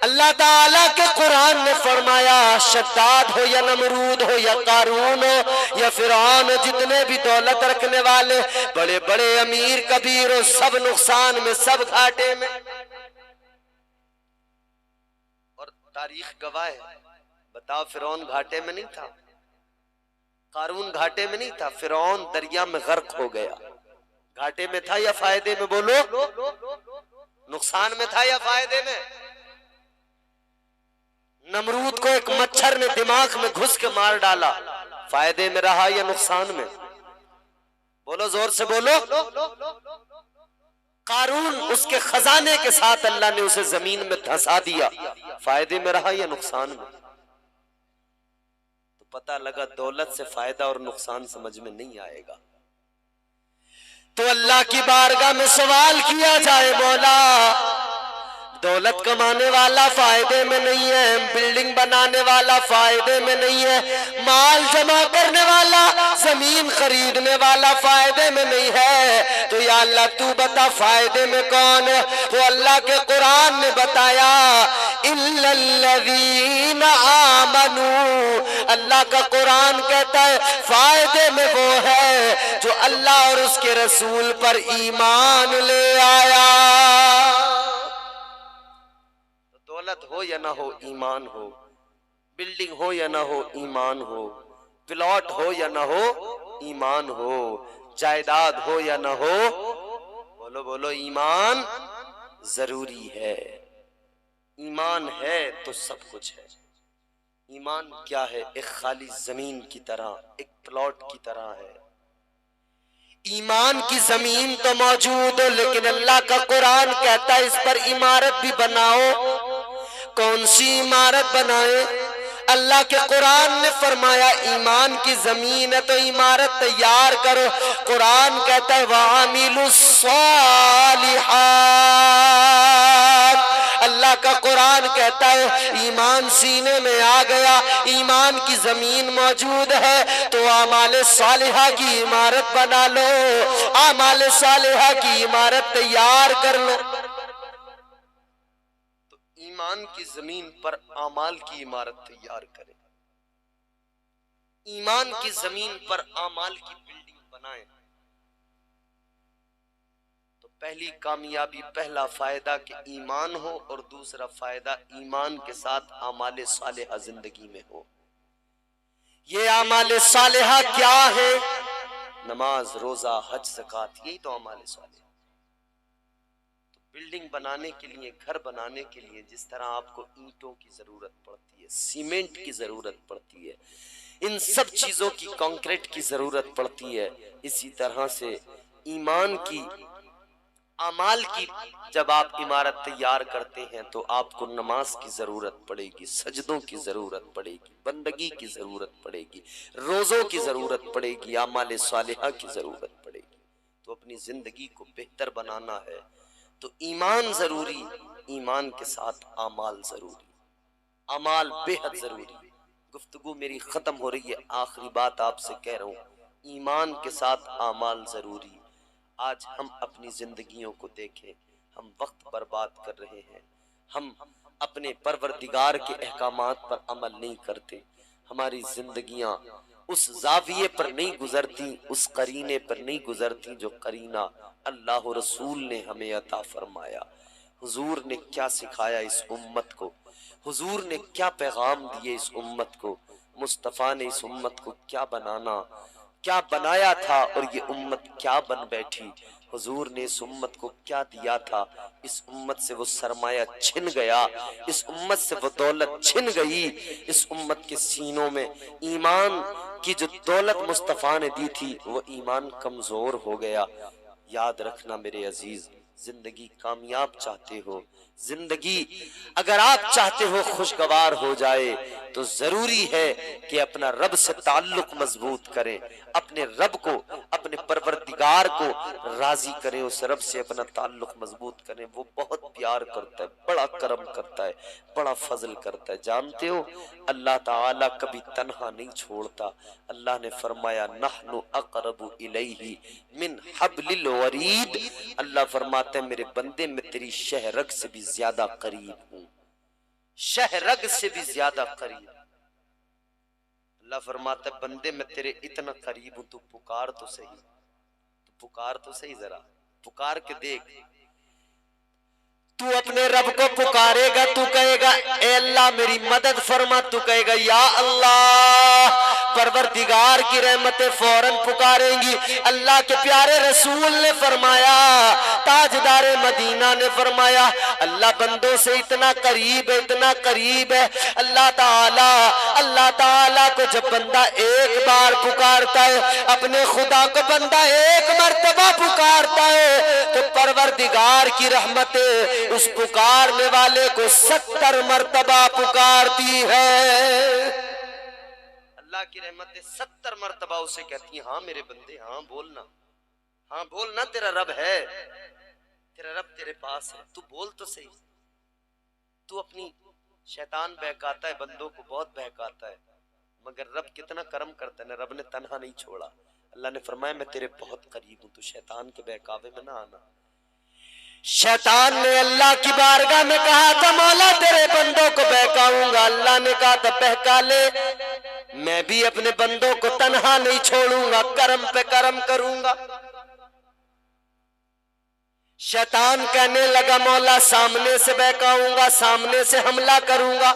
अल्लाह ताला के कुरान ने फरमाया शद्दाद हो या नमरूद हो या कारून हो या फिरौन, जितने भी दौलत रखने वाले बड़े बड़े अमीर कबीर हो, सब नुकसान में, सब घाटे में। और तारीख गवाह है, बताओ फिरौन घाटे में नहीं था, कारून घाटे में नहीं था, फिरौन दरिया में गर्क हो गया। घाटे में था या फायदे में? बोलो, नुकसान में था या फायदे में? नमरूद को एक मच्छर ने दिमाग में घुस के मार डाला, फायदे में रहा या नुकसान में? बोलो, जोर से बोलो। कारून उसके खजाने के साथ अल्लाह ने उसे जमीन में धंसा दिया, फायदे में रहा या नुकसान में? तो पता लगा दौलत से फायदा और नुकसान समझ में नहीं आएगा। तो अल्लाह की बारगाह में सवाल किया जाए, मौला दौलत कमाने वाला फायदे में नहीं है, बिल्डिंग बनाने वाला फायदे में नहीं है, माल जमा करने वाला, जमीन खरीदने वाला फायदे में नहीं है, तो या अल्लाह तू बता फायदे में कौन है? तो अल्लाह के कुरान ने बताया, इल्लल्लज़ीना आमनू, अल्लाह का कुरान कहता है फायदे में वो है जो अल्लाह और उसके रसूल पर ईमान ले आया। दौलत हो या ना हो, ईमान हो, बिल्डिंग हो या ना हो, ईमान हो, प्लॉट हो या ना हो, ईमान हो, जायदाद हो या ना हो, बोलो बोलो, ईमान जरूरी है। ईमान है तो सब कुछ है। ईमान क्या है? एक खाली जमीन की तरह, एक प्लॉट की तरह है। ईमान की जमीन तो मौजूद हो, लेकिन अल्लाह का कुरान कहता है इस पर इमारत भी बनाओ। कौन सी इमारत बनाए? अल्लाह के कुरान ने फरमाया ईमान की जमीन है तो इमारत तैयार करो। कुरान कहता है वामिलुस सालिहात, अल्लाह का कुरान कहता है ईमान सीने में आ गया, ईमान की जमीन मौजूद है तो आमाले सालिहा की इमारत बना लो, आमाले सालिहा की इमारत तैयार कर लो। ईमान की जमीन पर आमाल की इमारत तैयार करें, ईमान की जमीन पर आमाल की बिल्डिंग बनाएं। तो पहली कामयाबी, पहला फायदा कि ईमान हो, और दूसरा फायदा ईमान के साथ आमाले सालेहा जिंदगी में हो। ये आमाले सालेहा क्या है? नमाज, रोजा, हज, ज़कात, यही तो आमाले सालेहा। बिल्डिंग बनाने के लिए, घर बनाने के लिए जिस तरह आपको ईंटों की जरूरत पड़ती है, सीमेंट की जरूरत पड़ती है, इन सब चीजों की, कंक्रीट की जरूरत पड़ती है, इसी तरह से ईमान की, अमाल की जब आप इमारत तैयार करते हैं तो आपको नमाज की जरूरत पड़ेगी, सजदों की जरूरत पड़ेगी, बंदगी की जरूरत पड़ेगी, रोजों की जरूरत पड़ेगी, आमाले सालिहा की जरूरत पड़ेगी। तो अपनी जिंदगी को बेहतर बनाना है तो ईमान जरूरी, ईमान के साथ आमाल जरूरी, आमाल बेहद जरूरी। गुफ्तगू मेरी खत्म हो रही है, आखिरी बात आपसे कह रहा हूँ, ईमान के साथ आमाल जरूरी। आज हम अपनी जिंदगियों को देखें, हम वक्त बर्बाद कर रहे हैं, हम अपने परवरदिगार के अहकामात पर अमल नहीं करते, हमारी जिंदगियां उस जाविये पर नहीं गुजरती, उस करीने पर नहीं गुजरती जो करीना अल्लाह रसूल ने हमें अता फरमाया। हुजूर ने क्या सिखाया इस उम्मत को, हुजूर ने क्या पैगाम दिए इस उम्मत को, मुस्तफ़ा ने इस उम्मत को क्या बनाया था और ये उम्मत क्या बन बैठी। हुजूर ने इस उम्मत को क्या दिया था, इस उम्मत से वो सरमाया छिन गया, इस उम्मत से वो दौलत छिन गई, इस उम्मत के सीनों में ईमान की जो दौलत मुस्तफ़ा ने दी थी वो ईमान कमजोर हो गया। याद रखना मेरे अजीज, जिंदगी कामयाब चाहते हो, जिंदगी अगर आप चाहते हो खुशगवार हो जाए तो जरूरी है कि अपना रब से ताल्लुक मजबूत करें, अपने रब को, अपने परवरदिगार को राजी करें, उस रब से अपना ताल्लुक मजबूत करें। वो बहुत प्यार करता है, बड़ा करम करता है, बड़ा फजल करता है। जानते हो अल्लाह ताला कभी तन्हा नहीं छोड़ता। अल्लाह ने फरमाया नहनु अक़रबु इलैहि मिन हब्लिल वरीद, अल्लाह फरमाते हैं मेरे बंदे में तेरी शहरग से भी ज्यादा करीब हूं, शहरग से भी ज्यादा करीब। अल्लाह फरमाता है बंदे मैं तेरे इतना करीब हूं, तू पुकार तो सही, तू पुकार तो सही, जरा पुकार के देख। तू अपने रब को पुकारेगा, तू कहेगा ए अल्लाह मेरी मदद फरमा, तू कहेगा या अल्लाह परवरदिगार की रहमतें फौरन पुकारेंगी। अल्लाह के प्यारे रसूल ने फरमाया, ताजदारे मदीना ने फरमाया, अल्लाह बंदों से इतना करीब है, इतना करीब है। अल्लाह ताला को जब बंदा एक बार पुकारता है, अपने खुदा को बंदा एक मर्तबा पुकारता है, तो परवरदिगार की रहमतें उस पुकारने वाले को 70 मर्तबा पुकारती है। अल्लाह की रहमतें 70 मर्तबा उसे कहती हैं, हाँ मेरे बंदे, हाँ बोलना, हाँ बोलना, तेरा रब है, तेरा रब तेरे पास है, तू बोल तो सही। तू अपनी शैतान बहकाता है, बंदों को बहुत बहकाता है, मगर रब कितना करम करता है ना, रब ने तन्हा नहीं छोड़ा। अल्लाह ने फरमाया मैं तेरे बहुत करीब हूं, तू शैतान के बहकावे में ना आना। शैतान ने अल्लाह की बारगाह में कहा था, मौला तेरे बंदों को बहकाऊंगा। अल्लाह ने कहा था बहका ले, मैं भी अपने बंदों को तन्हा नहीं छोड़ूंगा, करम पे करम करूंगा। शैतान कहने लगा, मौला सामने से बहकाऊंगा, सामने से हमला करूंगा।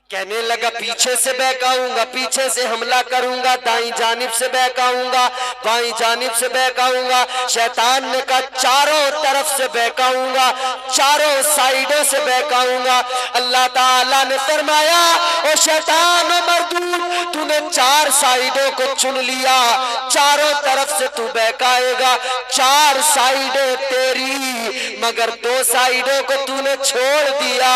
कहने लगा पीछे से बहकाऊंगा, पीछे से हमला करूंगा, दाईं जानिब से बहकाऊंगा, बाईं जानिब से बहकाऊंगा। शैतान ने कहा चारों तरफ से बहकाऊंगा, चारों साइडों से बहकाऊंगा। अल्लाह ताला ने फरमाया, ओ शैतान मरदूद, तूने 4 साइडों को चुन लिया, चारों तरफ से तू बहकाएगा, 4 साइडें तेरी, मगर 2 साइडों को तूने छोड़ दिया,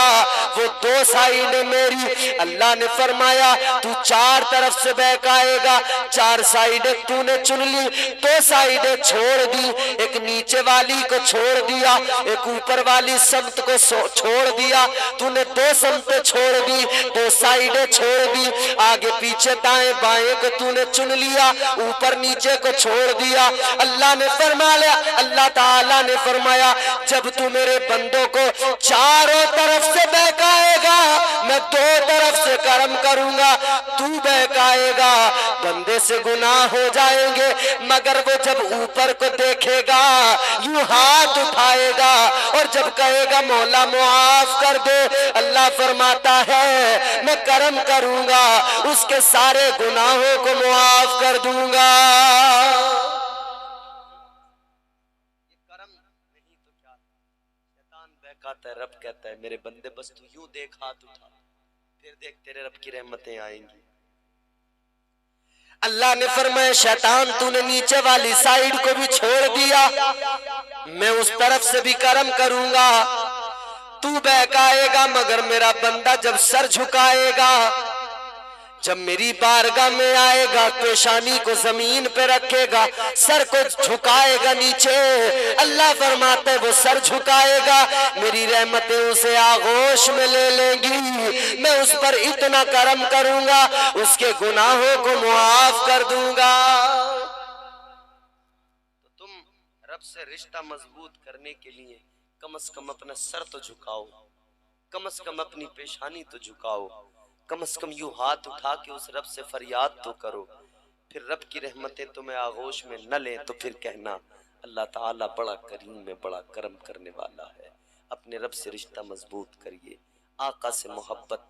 वो 2 साइडें मेरी। अल्लाह ने फरमाया तू 4 तरफ से बहकाएगा, 4 साइडें तूने चुन ली, 2 साइडें छोड़ दी, एक नीचे वाली को छोड़ दिया, एक ऊपर वाली समत को छोड़ दिया। तूने 2 समतें छोड़ दी, 2 साइडें छोड़ दी, आगे पीछे दाएं बाएं को तूने चुन लिया, ऊपर नीचे को छोड़ दिया। अल्लाह ने फरमाया, अल्लाह ताला ने फरमाया जब तू मेरे बंदों को चारों तरफ से बहकाएगा, मैं 2 तरफ से करम करूंगा, तू बहकाएगा, बंदे से गुनाह हो जाएंगे, मगर वो जब ऊपर को देखेगा यूं हाथ उठाएगा और जब कहेगा मौला मुआफ कर दे, अल्लाह फरमाता है मैं करम करूंगा, उसके सारे गुनाहों को मुआफ कर दूंगा। ये करम नहीं तो क्या? शैतान बहकाता है, रब कहता है मेरे बंदे बस तू यूं देख, हाथ उठा, फिर देख तेरे रब की रहमतें आएंगी। अल्लाह ने फरमाया शैतान तूने नीचे वाली साइड को भी छोड़ दिया, मैं उस तरफ से भी करम करूंगा, तू बहकाएगा, मगर मेरा बंदा जब सर झुकाएगा, जब मेरी बारगाह में आएगा, पेशानी को जमीन पे रखेगा, सर को झुकाएगा नीचे, अल्लाह फरमाते वो सर झुकाएगा, मेरी रहमतें उसे आगोश में ले लेंगी, मैं उस पर इतना करम करूंगा, उसके गुनाहों को मुआफ कर दूंगा। तो तुम रब से रिश्ता मजबूत करने के लिए कम से कम अपना सर तो झुकाओ, कम से कम अपनी पेशानी तो झुकाओ, कम से कम यूं हाथ उठा के उस रब से फरियाद तो करो। फिर रब की रहमतें तुम्हें आगोश में न लें तो फिर कहना अल्लाह ताला बड़ा करीम है, बड़ा करम करने वाला है। अपने रब से रिश्ता मजबूत करिए, आका से मोहब्बत,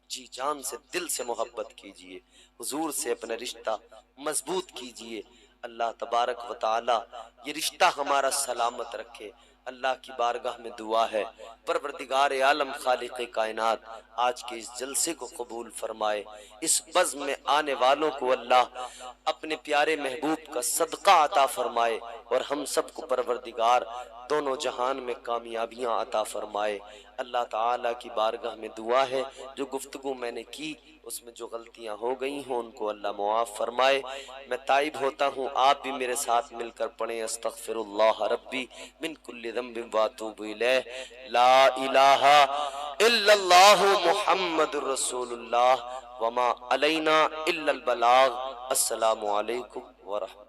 जी जान से दिल से मोहब्बत कीजिए, हुजूर से अपना रिश्ता मजबूत कीजिए। अल्लाह तबारक व ताला ये रिश्ता हमारा सलामत रखे। अल्लाह की बारगाह में दुआ है परवरदिगार आलम खालिक कायनात आज के इस जलसे को कबूल फरमाए, इस बज़्म में आने वालों को अल्लाह अपने प्यारे महबूब का सदका अता फरमाए और हम सबको परवरदिगार दोनों जहान में कामयाबियां अता फरमाए। अल्लाह ताला की बारगाह में दुआ है जो गुफ्तगू मैंने की उसमें जो गलतियां हो गई हों उनको अल्लाह मुआफ़ फरमाए। मैं ताइब होता हूँ, आप भी मेरे साथ मिलकर पढ़ें अस्तग़फिरुल्लाह रब्बी मिन कुल्लि ज़ंबिन व अतूबु इलैह। ला इलाहा इल्लल्लाहु मुहम्मदुर रसूलुल्लाह वमा अलैना इल्लल बलाग। अस्सलामु अलैकुम व रहमतुल्लाह।